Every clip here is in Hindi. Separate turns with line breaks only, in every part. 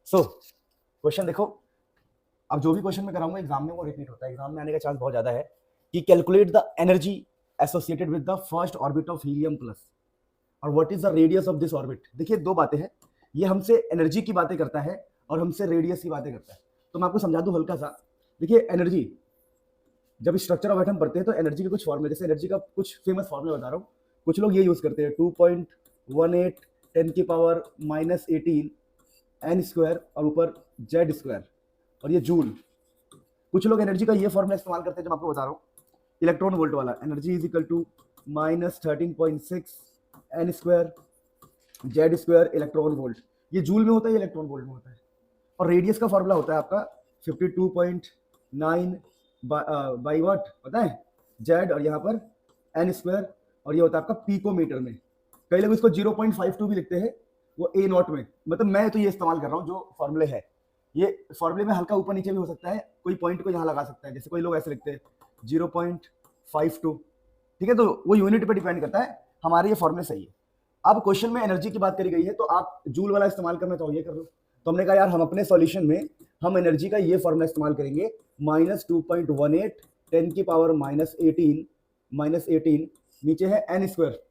सो क्वेश्चन देखो, अब जो भी क्वेश्चन मैं कराऊंगा एग्जाम में वो रिपीट होता है, एग्जाम में आने का चांस बहुत ज्यादा है कि calculate the energy associated with the first orbit of helium plus और what is the radius of this orbit. देखिए दो बातें हैं, ये हमसे एनर्जी की बातें करता है और हमसे रेडियस की बातें करता है। तो मैं आपको समझा दूं हल्का सा। देखिए एनर्जी, जब स्ट्रक्चर ऑफ एटम पढ़ते हैं तो एनर्जी के कुछ फॉर्मूले, जैसे एनर्जी का कुछ फेमस फॉर्मूला बता रहा हूँ, कुछ लोग ये यूज करते हैं 2.18 10⁻⁻18 एन स्क्वायर और ऊपर जेड स्क्वायर और ये जूल। कुछ लोग एनर्जी का ये फॉर्मूला इस्तेमाल करते हैं जो मैं आपको बता रहा हूँ, इलेक्ट्रॉन वोल्ट वाला, energy is equal to -13.6 n square Z square electron volt. ये जूल में होता है, ये इलेक्ट्रॉन वोल्ट में होता है। और रेडियस का फॉर्मूला होता है आपका 52.9 बाई वाट पता है जेड और यहाँ पर एन स्क्वायर और ये होता है आपका पिकोमीटर में। कई लोग इसको 0.52 भी लिखते हैं, वो ए नॉट में। मतलब मैं तो ये इस्तेमाल कर रहा हूँ जो फॉर्मूले है, ये फॉर्मूले में हल्का ऊपर नीचे भी हो सकता है, कोई पॉइंट को यहाँ लगा सकता है, जैसे कोई लोग ऐसे लिखते हैं 0.52, ठीक है। तो वो यूनिट पे डिपेंड करता है, हमारे ये फॉर्मूले सही है। अब क्वेश्चन में एनर्जी की बात करी गई है तो आप जूल वाला इस्तेमाल करना चाहो ये कर लो। तो हमने कहा यार हम अपने सॉल्यूशन में हम एनर्जी का ये फॉर्मूला इस्तेमाल करेंगे -2.18 10⁻⁻18 नीचे है एन स्क्वायर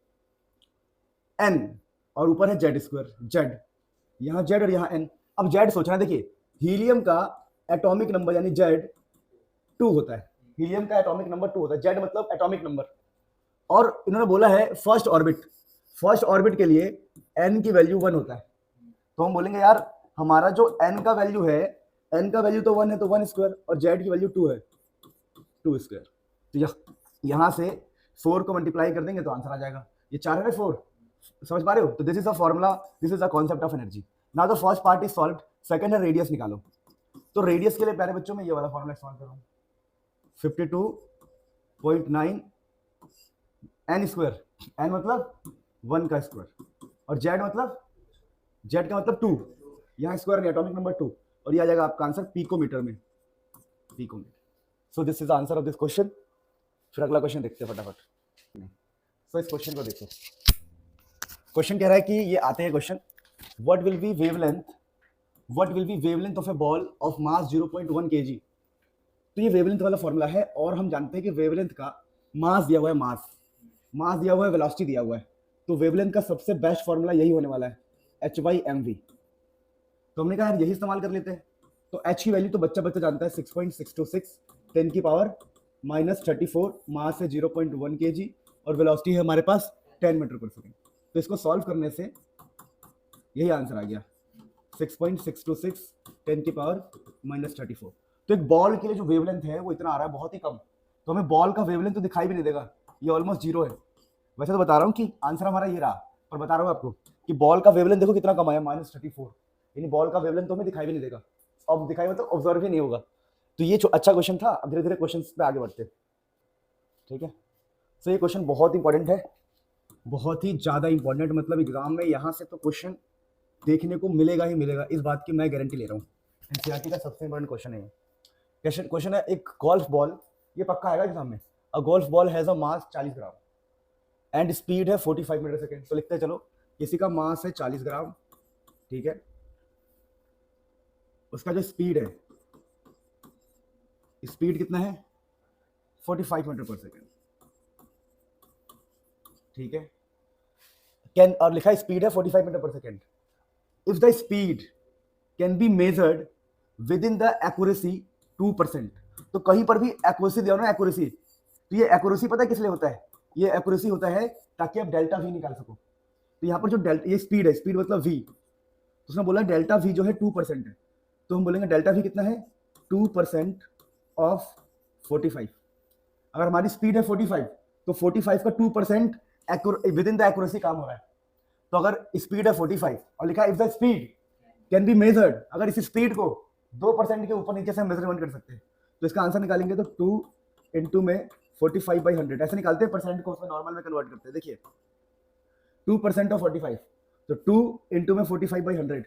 एन और ऊपर है जेड स्क्वायर जेड, यहाँ जेड और यहाँ एन। अब जेड सोचना, देखिए हीलियम का एटॉमिक नंबर यानी जेड 2 होता है, हीलियम का एटॉमिक नंबर 2 होता है, जेड मतलब एटॉमिक नंबर। और इन्होंने बोला है फर्स्ट ऑर्बिट के लिए एन की वैल्यू 1 होता है। तो हम बोलेंगे यार हमारा जो एन का वैल्यू है, एन का वैल्यू तो 1 है तो 1 स्क्वायर और जेड की वैल्यू 2 है 2 स्क्वायर। तो यहाँ से 4 को मल्टीप्लाई कर देंगे तो आंसर आ जाएगा, ये 4 है ना 4, समझ पा रहे हो। तो this is a formula, this is a concept of energy. Now the first part is solved, second है रेडियस निकालो। तो रेडियस के लिए प्यारे बच्चों में ये वाला फॉर्मूला इस्तेमाल कर रहा हूँ 52.9 एन स्क्वायर, एन मतलब 1 का स्क्वायर और जेड का मतलब 2, यहाँ स्क्वायर नहीं एटॉमिक नंबर 2 और ये आ जाएगा आपका आंसर पिकोमीटर में, picometre. So this is answer of this question. फिर अगला क्वेश्चन देखते हैं फटाफट। सो इस क्वेश्चन को देखो, क्वेश्चन कह रहा है कि ये आते हैं question, what will be wavelength of A ball of mass 0.1 kg। तो ये वेवलेंथ वाला फॉर्मूला है और हम जानते हैं कि वेवलेंथ का मास दिया हुआ है, मास दिया हुआ है, वेलोसिटी दिया हुआ है। तो वेवलेंथ का सबसे बेस्ट फॉर्मूला यही होने वाला है h/mv। तो हमने कहा यार यही इस्तेमाल कर लेते हैं। तो h की वैल्यू तो बच्चा जानता है 6.626 10⁻⁻34, मास है 0.1 kg और वेलोसिटी है हमारे पास 10 मीटर पर सेकेंड। तो इसको सॉल्व करने से यही आंसर आ गया 6.626 10⁻⁻34। तो एक बॉल के लिए जो वेवलेंथ है वो इतना आ रहा है, बहुत ही कम। तो हमें बॉल का वेवलेंथ तो दिखाई भी नहीं देगा, ये ऑलमोस्ट 0 है। वैसे तो बता रहा हूँ कि आंसर हमारा ये रहा, पर बता रहा हूँ आपको कि बॉल का वेवलेंथ देखो कितना कम आया -34, यानी बॉल का वेवलेंथ तो हमें दिखाई भी नहीं देगा। अब दिखाई मतलब ऑब्जर्व ही नहीं होगा। तो ये अच्छा क्वेश्चन था। अब धीरे धीरे क्वेश्चन पे आगे बढ़ते, ठीक है। तो ये क्वेश्चन बहुत इंपॉर्टेंट है, बहुत ही ज्यादा इंपॉर्टेंट, मतलब एग्जाम में यहाँ से तो क्वेश्चन देखने को मिलेगा ही मिलेगा, इस बात की मैं गारंटी ले रहा हूँ। एनसीईआरटी का सबसे इंपॉर्टेंट क्वेश्चन है। क्वेश्चन है एक गोल्फ बॉल, ये पक्का आएगा एग्जाम में। अ golf ball has a mass 40 gram and speed है 45 मीटर सेकेंड। तो लिखते हैं चलो, किसी का मास है 40 ग्राम, ठीक है, उसका जो स्पीड है, स्पीड कितना है 45 मीटर पर सेकेंड, ठीक है। कैन, और लिखा है स्पीड है 45 मीटर पर second. If the speed can be measured with in the accuracy 2%। तो कहीं पर भी एक्यूरेसी दिया हो ना, एक्यूरेसी, तो ये एक्यूरेसी पता है किस लिए होता है, ये एक्यूरेसी होता है ताकि आप डेल्टा वी निकाल सको। तो यहाँ पर जो डेल्टा, ये स्पीड है, स्पीड मतलब वी, तो उसने बोला डेल्टा वी जो है 2% है। तो हम बोलेंगे डेल्टा वी कितना है 2% ऑफ 45। अगर हमारी स्पीड है 45 तो 45 का 2% विद इन द एक्यूरेसी काम हो रहा है। तो अगर स्पीड है 45 और लिखा है if the speed can be measured, अगर इस स्पीड को 2% के ऊपर नीचे से हम मेजरमेंट कर सकते हैं। तो इसका आंसर निकालेंगे तो 2 इंटू में 45/100 ऐसे निकालते हैं, परसेंट को उसमें नॉर्मल में कन्वर्ट करते हैं। देखिए 2% ऑफ 45, तो 2 इंटू में 45/100,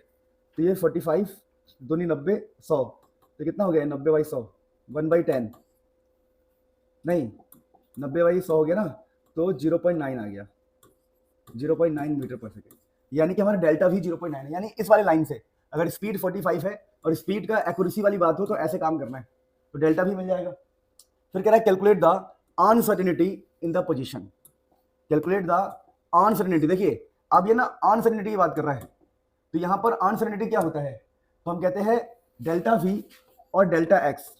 तो ये 45 दूनी 90 100, तो कितना हो गया 90/100 1/10, नहीं 90/100 हो गया ना, तो 0.9 आ गया, 0.9 मीटर पर सेकेंड। यानी कि हमारा डेल्टा भी 0.9 है। यानी इस वाले लाइन से अगर स्पीड 45 है और स्पीड का एक्यूरेसी वाली बात हो तो ऐसे काम करना है, तो डेल्टा भी मिल जाएगा। फिर कह रहा है calculate the uncertainty in the position, calculate the uncertainty. देखिए अब ये ना अनसर्टेनिटी की बात कर रहा है, तो यहां पर अनसर्टेनिटी क्या होता है, तो हम कहते हैं डेल्टा वी और डेल्टा एक्स।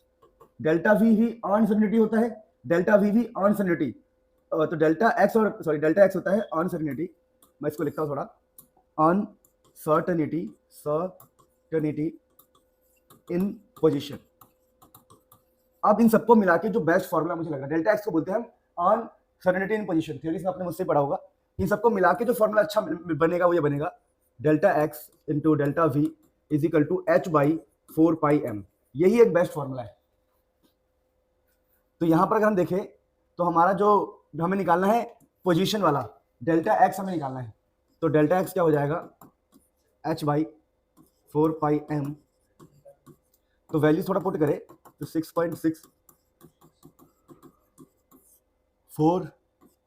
डेल्टा वी भी अनसर्टेनिटी होता है, डेल्टा वी भी अनसर्टेनिटी, तो डेल्टा एक्स और सॉरी डेल्टा एक्स होता है अनसर्टेनिटी। मैं इसको लिखता हूं थोड़ा, अनसर्टेनिटी, सर्टेनिटी इन पोजीशन। अब इन सबको मिला के जो बेस्ट फॉर्मूला मुझे लग रहा है, डेल्टा एक्स को बोलते हैं हम अनसर्टेनिटी इन पोजीशन, थ्योरी में आपने मुझसे पढ़ा होगा। इन सबको मिला के जो फॉर्मूला अच्छा बनेगा वो ये बनेगा, delta X into delta V is equal to H by 4 pi M. यही एक बेस्ट फॉर्मूला है। तो यहां पर अगर हम देखें तो हमारा जो हमें निकालना है पोजीशन वाला डेल्टा एक्स हमें निकालना है, तो डेल्टा एक्स क्या हो जाएगा, एच बाई 4 पाई एम। तो वैल्यू थोड़ा पुट करें तो 6.64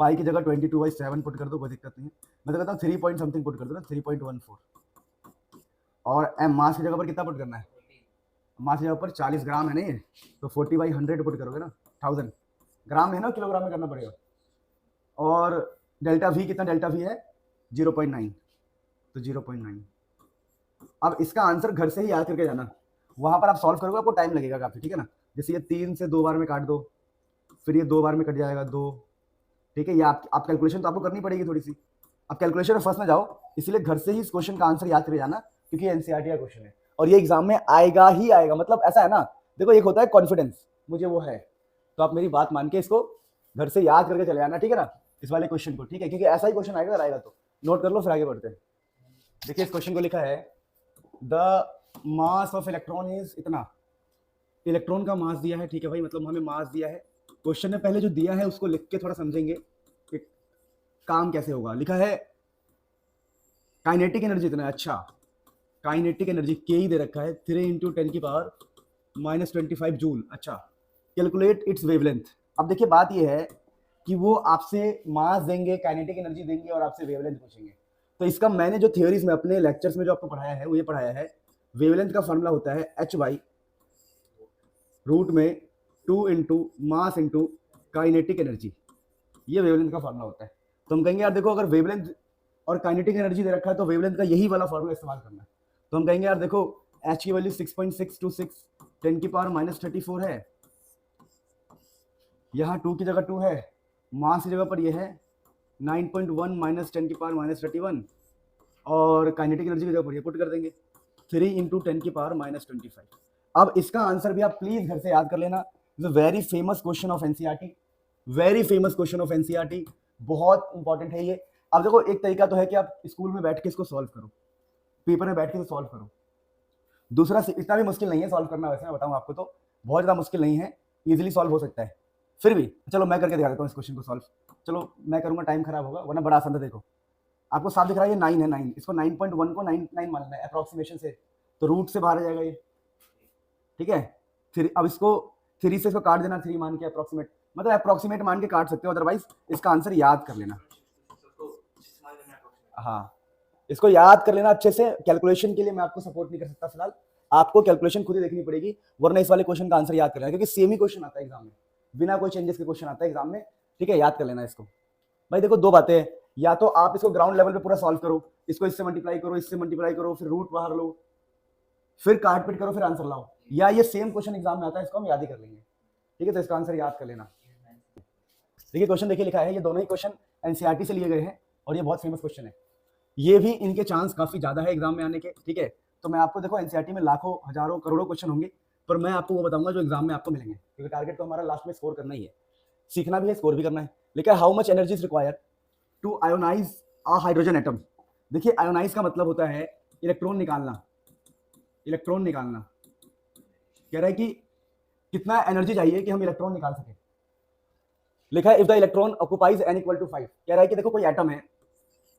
पाई की जगह 22/7 पुट कर दो, कोई दिक्कत नहीं है। मैं तो कहता हूँ 3 पॉइंट समथिंग पुट कर दो ना, 3.14। और एम मास की जगह पर कितना पुट करना है, मास की जगह पर 40 ग्राम है नहीं, तो 40/100 पुट करोगे ना, 1000 ग्राम है ना, किलोग्राम में करना पड़ेगा। और डेल्टा वी कितना, डेल्टा वी है 0.9, तो 0.9। अब इसका आंसर घर से ही याद करके जाना, वहां पर आप सॉल्व करोगे आपको टाइम लगेगा काफी, ठीक है ना। जैसे ये 3 से 2 बार में काट दो, फिर ये 2 बार में कट जाएगा 2, ठीक है। ये आप कैलकुलेशन तो आपको करनी पड़ेगी थोड़ी सी, आप कैलकुलेशन में फंस ना जाओ, इसलिए घर से ही इस क्वेश्चन का आंसर याद करके जाना, क्योंकि एनसीईआरटी का क्वेश्चन है और ये एग्जाम में आएगा ही आएगा। मतलब ऐसा है ना, देखो एक होता है कॉन्फिडेंस, मुझे वो है, तो आप मेरी बात मान के इसको घर से याद करके चले जाना, ठीक है ना, इस वाले क्वेश्चन को, ठीक है, क्योंकि ऐसा ही क्वेश्चन आएगा, अगर आएगा तो नोट कर लो, फिर आगे बढ़ते हैं। देखिए इस क्वेश्चन को लिखा है the mass of electron is इतना, इलेक्ट्रॉन का मास दिया है, ठीक है भाई, मतलब हमें मास दिया है। क्वेश्चन ने पहले जो दिया है उसको लिख के थोड़ा समझेंगे कि काम कैसे होगा। लिखा है काइनेटिक एनर्जी इतना है, अच्छा काइनेटिक एनर्जी के ही दे रखा है 3 × 10⁻⁻25 जूल। अच्छा कैलकुलेट इट्स वेवलेंथ। अब देखिए बात ये है कि वो आपसे मास देंगे, काइनेटिक एनर्जी देंगे और आपसे वेवलेंथ पूछेंगे। तो इसका मैंने जो थ्योरीज में अपने लेक्चर्स में जो आपको पढ़ाया है वो ये पढ़ाया है, वेवलेंथ का फॉर्मूला होता है h बाई रूट में 2 × मास × काइनेटिक एनर्जी, ये वेवलेंथ का फॉर्मूला होता है। तो हम कहेंगे यार देखो अगर वेवलेंथ और काइनेटिक एनर्जी दे रखा है तो वेवलेंथ का यही वाला फॉर्मूला इस्तेमाल करना है। तो हम कहेंगे यार देखो h की वैल्यू 6.626 10⁻⁻34 है, यहाँ 2 की जगह 2 है, मास की जगह पर ये है 9.1 - 10⁻⁻31 और काइनेटिक एनर्जी की जगह पर ये पुट कर देंगे 3 × 10⁻⁻25। अब इसका आंसर भी आप प्लीज घर से याद कर लेना, very famous question of NCERT, very famous question of NCERT, बहुत इंपॉर्टेंट है ये। अब देखो एक तरीका तो है कि आप स्कूल में बैठ के इसको सॉल्व करो, पेपर में बैठ के सॉल्व करो। दूसरा इतना भी मुश्किल नहीं है सॉल्व करना, वैसे मैं बताऊं आपको तो बहुत ज़्यादा मुश्किल नहीं है, इजीली सॉल्व हो सकता है। फिर भी चलो मैं करके दिखा देता हूँ इस क्वेश्चन को सॉल्व, चलो मैं करूंगा, टाइम खराब होगा, वरना बड़ा आसान था। देखो आपको साफ दिख रहा है ये 9 है, 9, इसको 9.1 को 9 मानना है अप्रोक्सीमेशन से, तो रूट से बाहर आ जाएगा ये, ठीक है। फिर अब इसको 3 से इसको काट देना, 3 मान के अप्रोक्सीमेट, मतलब अप्रोक्सीमेट मान के काट सकते हो, अदरवाइज इसका आंसर याद कर लेना। हाँ इसको याद कर लेना अच्छे से, कैलकुलेशन के लिए मैं आपको सपोर्ट नहीं कर सकता फिलहाल, आपको कैलकुलेशन खुद ही देखनी पड़ेगी, वरना इस वाले क्वेश्चन का आंसर याद कर लेना, क्योंकि सेम ही क्वेश्चन आता है एग्जाम में, बिना कोई चेंजेस के क्वेश्चन आता है एग्जाम में, ठीक है। याद कर लेना इसको भाई। देखो दो बातें हैं, या तो आप इसको ग्राउंड लेवल पे पूरा सॉल्व करो, इसको इससे मल्टीप्लाई करो, इससे मल्टीप्लाई करो, फिर रूट बाहर लो, फिर काट पीट करो, फिर आंसर लाओ, या ये सेम क्वेश्चन एग्जाम में आता है, इसको हम याद ही कर लेंगे, ठीक है। तो इसका आंसर याद कर लेना। देखिए क्वेश्चन देखिए लिखा है, ये दोनों ही क्वेश्चन एनसीईआरटी से लिए गए हैं और ये बहुत फेमस क्वेश्चन है, ये भी इनके चांस काफी ज्यादा है एग्जाम में आने के, ठीक है। तो मैं आपको देखो एनसीईआरटी में लाखों हजारों करोड़ों क्वेश्चन होंगे, पर मैं आपको वो बताऊंगा जो एग्जाम में आपको मिलेंगे, क्योंकि टारगेट तो हमारा लास्ट में स्कोर करना ही है, सीखना भी है, स्कोर भी करना है। लेकिन how much energy is required to ionise a hydrogen atom. देखिए आयोनाइज का मतलब होता है इलेक्ट्रॉन निकालना, इलेक्ट्रॉन निकालना। कह रहा है कि कितना एनर्जी चाहिए कि हम इलेक्ट्रॉन निकाल सके। लिखा है if the electron occupies n = 5। कह रहा है कि देखो कोई एटम है,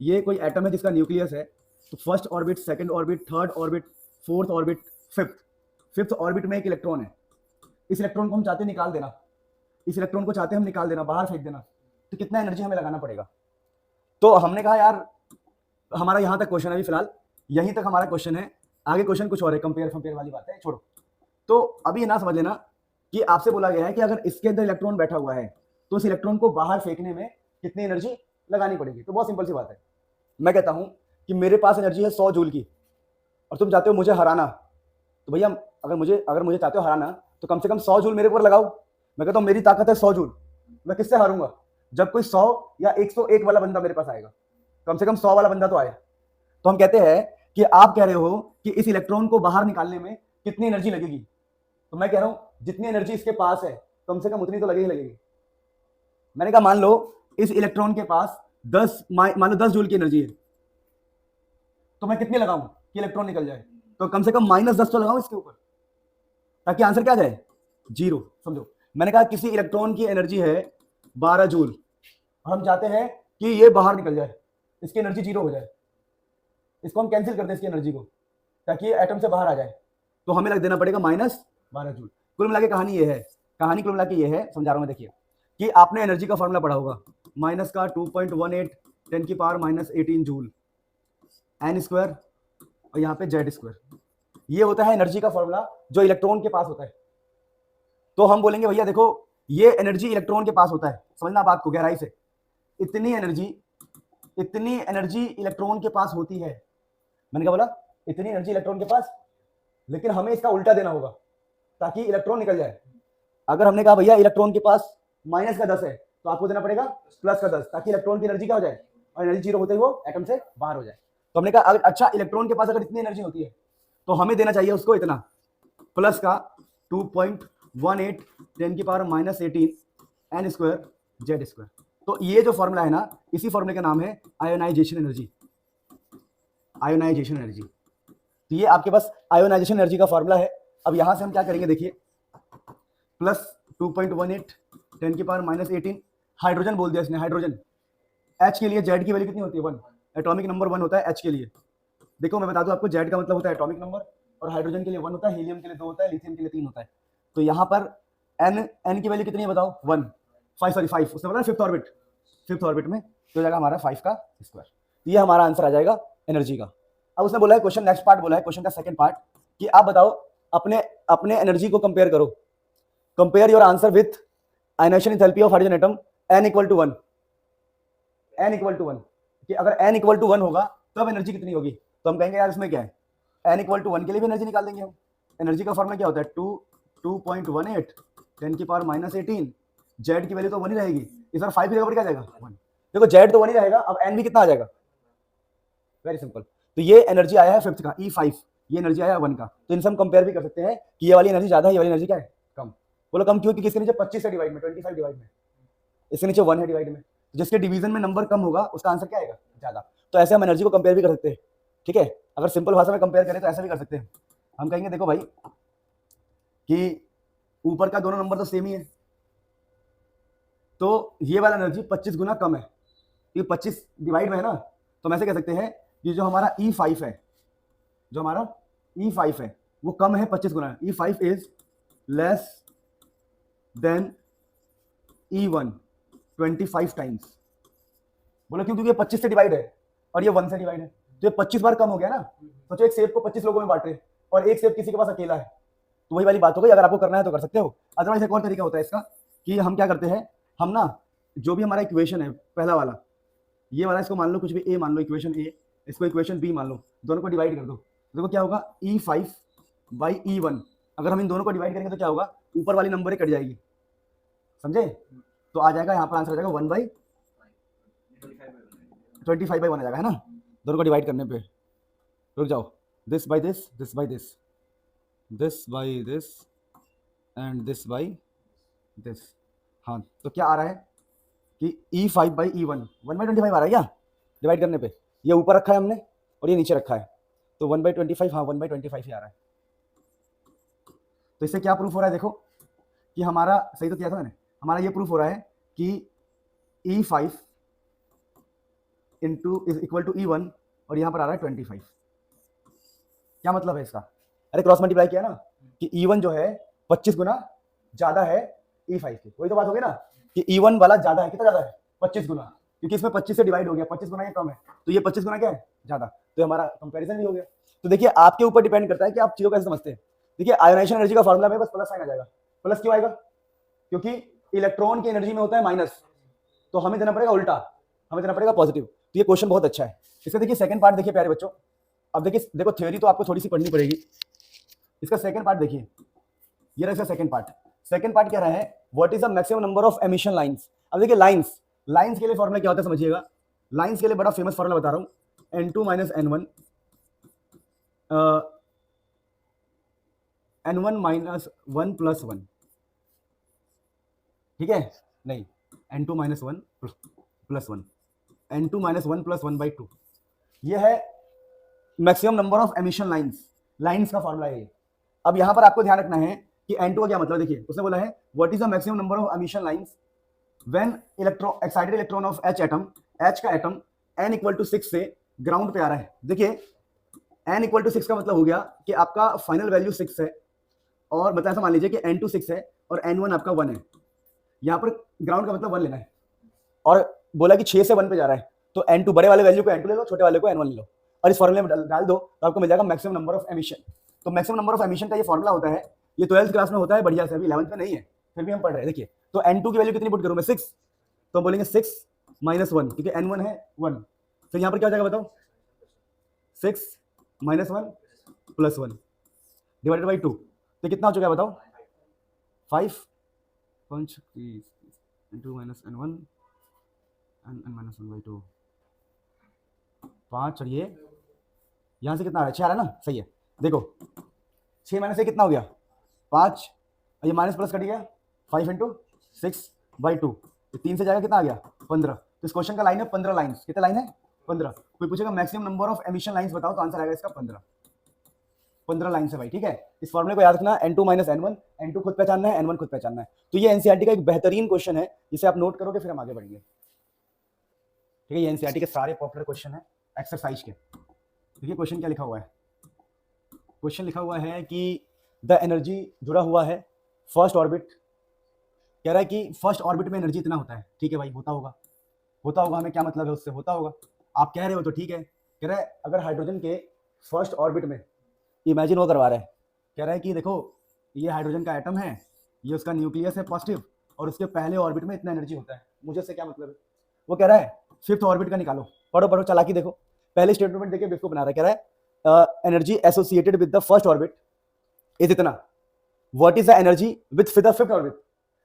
ये कोई एटम है जिसका न्यूक्लियस है, तो first orbit, second orbit, third orbit, fourth orbit, fifth orbit में एक इलेक्ट्रॉन है। इस इलेक्ट्रॉन को हम चाहते हैं निकाल देना, इस इलेक्ट्रॉन को चाहते हैं हम निकाल देना, बाहर फेंक देना, तो कितना एनर्जी हमें लगाना पड़ेगा। तो हमने कहा यार हमारा यहाँ तक क्वेश्चन है, अभी फिलहाल यहीं तक हमारा क्वेश्चन है। आगे क्वेश्चन कुछ और है, कंपेयर कंपेयर वाली बात है, छोड़ो। तो अभी ना समझ लेना कि आपसे बोला गया है कि अगर इसके अंदर इलेक्ट्रॉन बैठा हुआ है तो उस इलेक्ट्रॉन को बाहर फेंकने में कितनी एनर्जी लगानी पड़ेगी। तो बहुत सिंपल सी बात है, मैं कहता हूं कि मेरे पास एनर्जी है 100 जूल की और तुम चाहते हो मुझे हराना, तो भैया अगर मुझे चाहते हो हराना तो कम से कम 100 जूल मेरे ऊपर लगाओ। मैं कहता हूं मेरी ताकत है 100 जूल, मैं किससे हारूंगा? जब कोई 100 या 101 वाला बंदा मेरे पास आएगा, कम से कम 100 वाला बंदा तो आए। तो हम कहते हैं कि आप कह रहे हो कि इस इलेक्ट्रॉन को बाहर निकालने में कितनी एनर्जी लगेगी, तो मैं कह रहा हूं जितनी एनर्जी इसके पास है कम से कम उतनी तो लगेगी। मैंने कहा मान लो इस इलेक्ट्रॉन के पास मान लो 10 जूल की एनर्जी है, तो मैं कितनी लगाऊं कि इलेक्ट्रॉन निकल जाए? तो कम से कम -10 तो लगाऊं इसके ऊपर, ताकि आंसर क्या जाए? 0। समझो, मैंने कहा किसी इलेक्ट्रॉन की एनर्जी है 12 जूल, हम चाहते हैं कि ये बाहर निकल जाए, इसकी एनर्जी 0 हो जाए, इसको हम कैंसिल कर दें इसकी एनर्जी को, ताकि ये एटम से बाहर आ जाए, तो हमें लग देना पड़ेगा -12 जूल। कुल मिला के कहानी ये है, कुल मिला के ये है, समझा रहा हूं मैं। देखिए कि आपने एनर्जी का फॉर्मूला पढ़ा होगा, माइनस का 2.18 10⁻⁻18 जूल n स्क्वायर और यहाँ पे z स्क्वायर, ये होता है एनर्जी का फॉर्मूला जो इलेक्ट्रॉन के पास होता है। तो हम बोलेंगे भैया देखो ये एनर्जी इलेक्ट्रॉन के पास होता है, समझना बात को गहराई से, इतनी एनर्जी इलेक्ट्रॉन के पास होती है। मैंने क्या बोला? इतनी एनर्जी इलेक्ट्रॉन के पास, लेकिन हमें इसका उल्टा देना होगा ताकि इलेक्ट्रॉन निकल जाए। अगर हमने कहा भैया इलेक्ट्रॉन के पास -10 है तो आपको देना पड़ेगा +10, ताकि इलेक्ट्रॉन की एनर्जी क्या हो जाए, और एनर्जी 0 होते ही वो एटम से बाहर हो जाए। तो हमने कहा अगर अच्छा इलेक्ट्रॉन के पास अगर इतनी एनर्जी होती है तो हमें देना चाहिए उसको इतना, प्लस का 2.18 10⁻⁻18 n स्क्वायर z स्क्वायर। तो ये जो फॉर्मूला है ना, इसी फॉर्मूले का नाम है आयोनाइजेशन एनर्जी। आयोनाइजेशन एनर्जी, तो ये आपके पास आयोनाइजेशन एनर्जी का फॉर्मूला है। अब यहां से हम क्या करेंगे, देखिए प्लस 2.18 10⁻⁻18, हाइड्रोजन बोल दिया इसने, हाइड्रोजन। H के लिए Z की वैल्यू कितनी होती है? 1, एटॉमिक नंबर 1 होता है H के लिए। देखो मैं बता दूं आपको, Z का मतलब होता है एटॉमिक नंबर, और हाइड्रोजन के लिए 1 होता है, हीलियम के लिए 2 होता है, लिथियम के लिए 3 होता है। तो यहाँ पर N की वैल्यू कितनी है बताओ? 5, उसने बताया फिफ्थ ऑर्बिट में, तो जाएगा हमारा 5 का स्क्वायर। तो ये हमारा आंसर आ जाएगा एनर्जी का। अब उसने बोला है क्वेश्चन, नेक्स्ट पार्ट बोला है क्वेश्चन का सेकंड पार्ट, कि आप बताओ अपने एनर्जी को कंपेयर करो, compare your answer with ionisation enthalpy of hydrogen atom n = 1। कि अगर n = 1 होगा तब एनर्जी कितनी होगी? तो हम कहेंगे यार इसमें क्या है, n = 1 के लिए भी एनर्जी निकाल देंगे हम। एनर्जी का फॉर्मूला क्या होता है? 2.18 10⁻⁻18, z की वैल्यू तो 1 ही रहेगी, इस बार 5 की जगह पर क्या जाएगा? 1। देखो z तो 1 ही रहेगा, अब n भी कितना आ जाएगा? Very simple. तो ये एनर्जी आया है फिफ्थ का E5, ये एनर्जी आया 1 का। तो इनसे हम कंपेयर भी कर सकते हैं कि ये वाली एनर्जी ज्यादा है, ये वाली एनर्जी क्या है? कम। बोलो कम क्यों? क्योंकि इसके नीचे 25 से डिवाइड में, 25 डिवाइड में, इसके नीचे 1 है डिवाइड में, जिसके डिवीजन में नंबर कम होगा उसका आंसर क्या आएगा? ज्यादा। तो ऐसे हम एनर्जी को कंपेयर भी कर सकते हैं, ठीक है। अगर सिंपल भाषा में कंपेयर करें तो ऐसा भी कर सकते हैं, हम कहेंगे देखो भाई कि ऊपर का दोनों नंबर तो सेम ही है, तो ये वाला एनर्जी 25 गुना कम है, ये 25 डिवाइड में है ना, तो हम ऐसे कह सकते हैं कि जो हमारा E5 है, वो कम है 25 गुना। E5 is less than E1 25 times. बोलो क्यों? क्योंकि 25 से डिवाइड है और ये 1 से डिवाइड है, तो ये 25 बार कम हो गया ना। सोचो एक सेब को 25 लोगों में बांट रहे और एक सेब किसी के पास अकेला है, तो वही वाली बात हो गई। अगर आपको करना है तो कर सकते हो, अदरवाइज एक और तरीका होता है इसका कि हम क्या करते हैं, हम ना जो भी हमारा इक्वेशन है पहला वाला, ये वाला, इसको मान लो कुछ भी ए मान लो, इक्वेशन ए, इसको इक्वेशन बी मान लो, दोनों को डिवाइड कर दो। देखो क्या होगा, E5/E1। अगर हम इन दोनों को डिवाइड करेंगे तो क्या होगा, ऊपर वाली नंबर कट जाएगी, समझे? तो आ जाएगा यहाँ पर आंसर आ जाएगा 1/25/1 आ जाएगा, है ना, दोनों को डिवाइड करने पे। रुक जाओ, this by this, this by this, this by this and this by this. हाँ, तो क्या आ रहा है कि E5/E1 1/25 आ रहा है क्या डिवाइड करने पे? ये ऊपर रखा है हमने और ये नीचे रखा है, तो 1/25, हाँ 1/25 ही आ रहा है। तो इससे क्या प्रूफ हो रहा है? देखो कि हमारा, सही तो किया था मैंने, हमारा ये प्रूफ हो रहा है कि E5 is equal to E1 और यहाँ पर आ रहा है 25। क्या मतलब है इसका? अरे क्रॉस मल्टीप्लाई किया ना कि E1 जो है 25 गुना ज्यादा है E5 के, वही तो बात होगी ना कि E1 वाला ज्यादा है, कितना ज्यादा है? 25 गुना, क्योंकि इसमें 25 से डिवाइड हो गया, 25 गुना ये कम है, तो ये 25 गुना क्या है? ज्यादा। तो हमारा कंपैरिजन भी हो गया। तो देखिए आपके ऊपर डिपेंड करता है कि आप चीजों को कैसे समझते हैं। देखिए आयोनाइजेशन एनर्जी का फॉर्मूला में बस प्लस साइन आ जाएगा। प्लस क्यों आएगा? क्योंकि इलेक्ट्रॉन की एनर्जी में होता है माइनस, तो हमें देना पड़ेगा उल्टा, हमें देना पड़ेगा पॉजिटिव। तो ये क्वेश्चन बहुत अच्छा है। इसका देखिए सेकंड पार्ट देखिए प्यारे बच्चों। अब देखिए, देखो थ्योरी तो आपको थोड़ी सी पढ़नी पड़ेगी, इसका सेकंड पार्ट देखिए, ये रहा इसका सेकंड पार्ट। सेकंड पार्ट क्या रहा है, what is the maximum number of emission lines. अब देखिए लाइंस, लाइंस के लिए फॉर्मूला क्या होता है समझिएगा। लाइंस के लिए बड़ा फेमस फॉर्मूला बता रहा हूं, n2 minus n1, n1 minus 1 plus 1, ठीक है, नहीं n2 minus 1 plus 1, n2 minus 1 plus 1 by 2, ये है maximum number of emission lines, lines का फॉर्मूला है ये। अब यहां पर आपको ध्यान रखना है कि n2 का क्या मतलब, देखिए उसने बोला है what is the maximum number of emission lines when electron excited electron of H atom, H का एटम n इक्वल टू 6 से ग्राउंड पे आ रहा है। देखिए n इक्वल टू 6 का मतलब हो गया कि आपका फाइनल वैल्यू 6 है, और मतलब ऐसा मान लीजिए कि n2 6 है और n1 आपका 1 है। यहाँ पर ग्राउंड का मतलब 1 लेना है, और बोला कि 6 से 1 पे जा रहा है, तो n2 बड़े वाले वैल्यू को n2 ले लो, छोटे वाले को n1 ले लो, और इस फॉर्मूले में डाल दो तो आपको मिल जाएगा मैक्सिमम नंबर ऑफ एमिशन। तो मैक्सिमम नंबर ऑफ एमिशन का ये फॉर्मूला होता है, ये 12th क्लास में होता है बढ़िया से, अभी 11th में नहीं है, फिर भी हम पढ़ रहे हैं। देखिए तो n2 की वैल्यू कितनी पुट करूं मैं, 6, तो बोलेंगे 6 माइनस 1, क्योंकि n1 है 1, फिर यहाँ पर क्या हो जाएगा बताओ, 6 माइनस 1 प्लस 1 डिवाइडेड बाई 2, तो कितना हो चुका है बताओ, 5 n2 minus n1 n minus 1 by 2, 5, और ये यहाँ से कितना आ रहा है, 6 आ रहा है ना, सही है। देखो 6 माइनस से कितना हो गया 5, और ये माइनस प्लस कट गया, 5 इंटू 6 बाई 2, तो 3 से जाएगा कितना आ गया 15। तो इस क्वेश्चन का लाइन है 15 लाइन्स, कितने लाइन है 15। कोई पूछेगा maximum number of emission lines बताओ, तो आंसर आएगा इसका 15 लाइन से भाई, ठीक है। इस फॉर्मूले को याद रखना, n2 माइनस n1, n2 खुद पहचानना है, n1 खुद पहचानना है। तो ये एनसीईआरटी का एक बेहतरीन क्वेश्चन है, जिसे आप नोट करोगे फिर हम आगे बढ़ेंगे, ठीक है। ये एनसीईआरटी के सारे पॉपुलर क्वेश्चन है एक्सरसाइज के। देखिए क्वेश्चन क्या लिखा हुआ है, क्वेश्चन लिखा हुआ है कि द एनर्जी जुड़ा हुआ है फर्स्ट ऑर्बिट, कह रहा है कि फर्स्ट ऑर्बिट में एनर्जी इतना होता है, ठीक है भाई, होता होगा, होता होगा, हमें क्या मतलब है उससे, होता होगा, आप कह रहे हो तो ठीक है। कह रहा है अगर हाइड्रोजन के फर्स्ट ऑर्बिट में, इमेजिन वो करवा रहा है, कह रहा है कि देखो ये हाइड्रोजन का एटम है, ये उसका न्यूक्लियस है पॉजिटिव, और उसके पहले ऑर्बिट में इतना एनर्जी होता है, मुझे से क्या मतलब है। वो कह रहा है फिफ्थ ऑर्बिट का निकालो, पढ़ो पढ़ो चालाकी देखो, पहले स्टेटमेंट देखिए इसको बना रहा है, कह रहा है energy associated with the first orbit is इतना, what is the energy with the fifth orbit.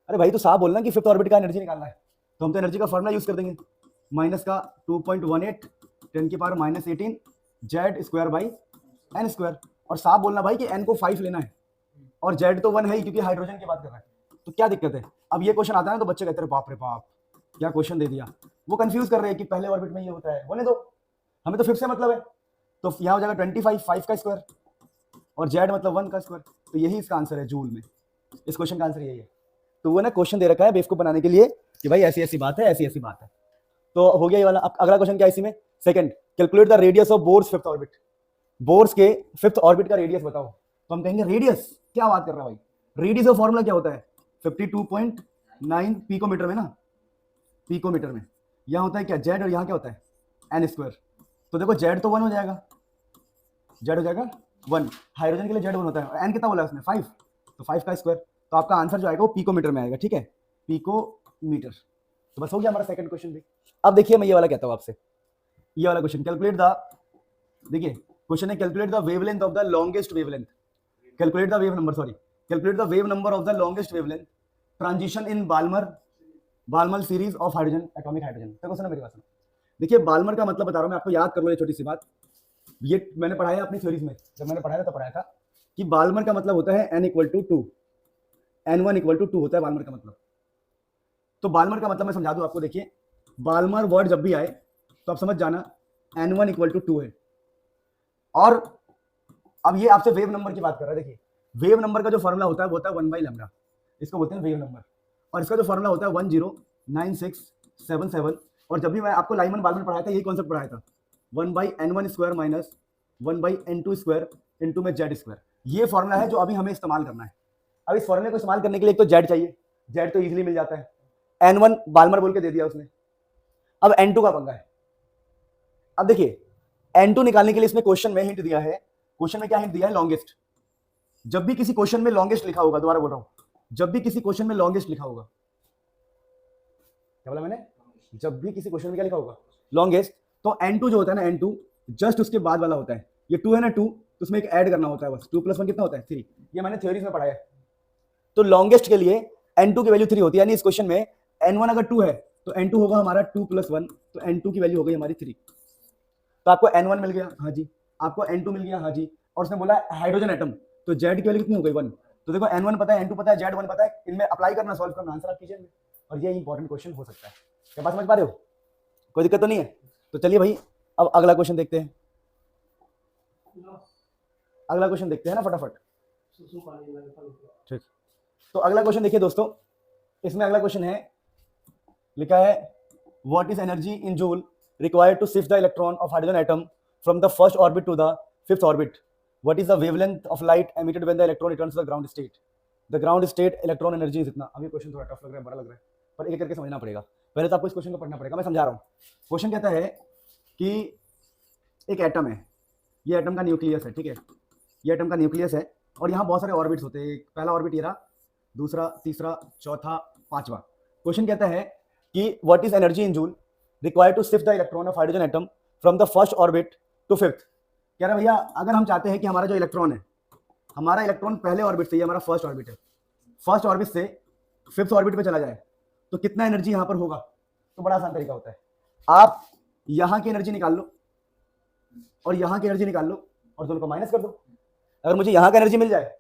अरे भाई तो साफ बोलना कि फिफ्थ ऑर्बिट का एनर्जी निकालना है, तो हम तो एनर्जी का फॉर्मूला यूज कर देंगे, माइनस का 2.18 10 की power minus 18 Z square by N square, और साफ बोलना भाई कि n को 5 लेना है, और z तो 1 है ही, क्योंकि हाइड्रोजन की बात कर रहा है, तो क्या दिक्कत है। अब ये क्वेश्चन आता है ना तो बच्चे कहते हैं बाप रे बाप क्या क्वेश्चन दे दिया, वो कंफ्यूज कर रहे हैं कि पहले ऑर्बिट में ये होता है, बोले दो हमें तो फिफ्थ से मतलब है, तो यहाँ हो जाएगा 25 5 का स्क्वायर, और z मतलब 1 का स्क्वायर, तो यही इसका आंसर है जूल में, इस क्वेश्चन का आंसर यही है। तो वो ना क्वेश्चन दे रखा है बेवकूफ बनाने के लिए कि भाई ऐसी ऐसी बात है, ऐसी ऐसी बात है। तो हो गया ये वाला। अब अगला क्वेश्चन क्या है इसी में, second, calculate the radius of Bohr's fifth orbit, Bohr's के फिफ्थ ऑर्बिट का रेडियस बताओ। तो हम कहेंगे रेडियस, क्या बात कर रहा है भाई, रेडियस का फॉर्मूला क्या होता है 52.9 पिकोमीटर में ना, पिकोमीटर में यहाँ होता है क्या जेड, और यहाँ क्या होता है एन स्क्वायर। तो देखो जेड तो 1 हो जाएगा, जेड हो जाएगा 1, हाइड्रोजन के लिए जेड 1 होता है, और एन कितना बोला उसने 5, तो 5 का स्क्वायर, तो आपका आंसर जो आएगा वो पिकोमीटर में आएगा, ठीक है, पिकोमीटर। तो बस हो गया हमारा सेकंड क्वेश्चन भी। अब देखिए मैं ये वाला कहता हूँ आपसे, ये वाला क्वेश्चन, कैलकुलेट द, देखिए क्वेश्चन है calculate the wavelength of the longest wavelength, calculate the wave number, sorry calculate the wave number of the longest wavelength transition in Balmer series of hydrogen atomic hydrogen. देखो सुनो मेरी बात सुनो, देखिए बाल्मर का मतलब बता रहा हूँ मैं आपको, याद कर लो ये छोटी सी बात, ये मैंने पढ़ाया अपनी थ्योरीज में, जब मैंने पढ़ाया था तो पढ़ाया था कि बाल्मर का मतलब होता है n equal to 2, n1 equal to 2 होता है बाल्मर का मतलब। तो बाल्मर का मतलब मैं समझा दूं आपको, देखिए बाल्मर वर्ड जब भी आए तो आप समझ जाना n1 इक्वल टू 2 है, और अब ये आपसे वेव नंबर की बात कर रहा है। देखिए वेव नंबर का जो फॉर्मूला होता है वो होता है 1 बाई लैम्डा, इसको बोलते हैं वेव नंबर, और इसका जो फॉर्मूला होता है 109677, और जब भी मैं आपको लाइमन बाल्मर पढ़ाया था यही कॉन्सेप्ट पढ़ाया था, 1 by n1 square minus 1 by n2 square into में जेड स्क्वायर, ये फॉर्मूला है जो अभी हमें इस्तेमाल करना है। अब इस फॉर्मूले को इस्तेमाल करने के लिए एक तो जेड चाहिए, जेड तो इजीली मिल जाता है, n1 बाल्मर बोल के दे दिया उसने, अब n2 का पंगा है। अब देखिए n2 निकालने के लिए इसमें क्वेश्चन में हिंट दिया है क्वेश्चन में क्या हिंट दिया है? लॉन्गेस्ट। जब भी किसी क्वेश्चन में लॉन्गेस्ट लिखा होगा, दोबारा बोल रहा हूं, जब भी किसी क्वेश्चन में लॉन्गेस्ट लिखा होगा, क्या बोला मैंने? जब भी किसी क्वेश्चन में क्या लिखा होगा? लॉन्गेस्ट, तो n2 जो होता है ना, n2 जस्ट उसके बाद वाला होता है। ये 2 है ना, 2, तो उसमें एक ऐड करना होता है बस। 2 + 1 कितना होता है? 3। ये मैंने थ्योरीज में पढ़ा है। तो लॉन्गेस्ट के लिए n2 की वैल्यू 3 होती है, यानी इस क्वेश्चन में n1 अगर 2 है तो n2 होगा हमारा 2 + 1, तो n2 की वैल्यू हो गई हमारी 3। तो आपको n1 मिल गया, हाँ जी, आपको n2 मिल गया, हाँ जी, और उसने बोला हाइड्रोजन एटम, तो z की वैल्यू कितनी हो गई? 1। तो देखो n1 पता है, n2 पता है, z1 पता है, इनमें अप्लाई करना, सॉल्व करना, आंसर आप कीजिए। और ये इंपॉर्टेंट क्वेश्चन हो सकता है। क्या बात समझ पा रहे हो? कोई दिक्कत तो नहीं है? तो चलिए भाई, अब अगला क्वेश्चन देखते हैं। अगला क्वेश्चन देखते हैं ना फटाफट। ठीक, तो अगला क्वेश्चन देखिए दोस्तों, इसमें अगला क्वेश्चन है, लिखा है what is energy in joule required to shift the electron of hydrogen atom from the first orbit to the fifth orbit? What is the wavelength of light emitted when the electron returns to the ground state? The ground state electron energy is इतना। अभी क्वेश्चन थोड़ा टफ लग रहा है, बड़ा लग रहा है, पर एक एक करके समझना पड़ेगा। पहले तो आपको इस क्वेश्चन को पढ़ना पड़ेगा, मैं समझा रहा हूँ। क्वेश्चन कहता है कि एक एटम है, ये एटम का न्यूक्लियस है, ठीक है, ये एटम का न्यूक्लियस है, और यहाँ बहुत सारे ऑर्बिट्स होते हैं। पहला ऑर्बिट ये रहा, दूसरा, तीसरा, चौथा, पांचवा। क्वेश्चन कहता है कि what is energy in joule required to shift the electron of hydrogen atom from the first orbit to fifth. कह रहा है भैया, अगर हम चाहते हैं कि हमारा जो इलेक्ट्रॉन है, हमारा इलेक्ट्रॉन पहले ऑर्बिट से, ये हमारा फर्स्ट ऑर्बिट है, फर्स्ट ऑर्बिट से फिफ्थ ऑर्बिट पे चला जाए, तो कितना एनर्जी यहाँ पर होगा? तो बड़ा आसान तरीका होता है, आप यहाँ की एनर्जी निकाल लो और यहाँ की एनर्जी निकाल लो और दोनों को माइनस कर दो। अगर मुझे यहाँ का एनर्जी मिल जाए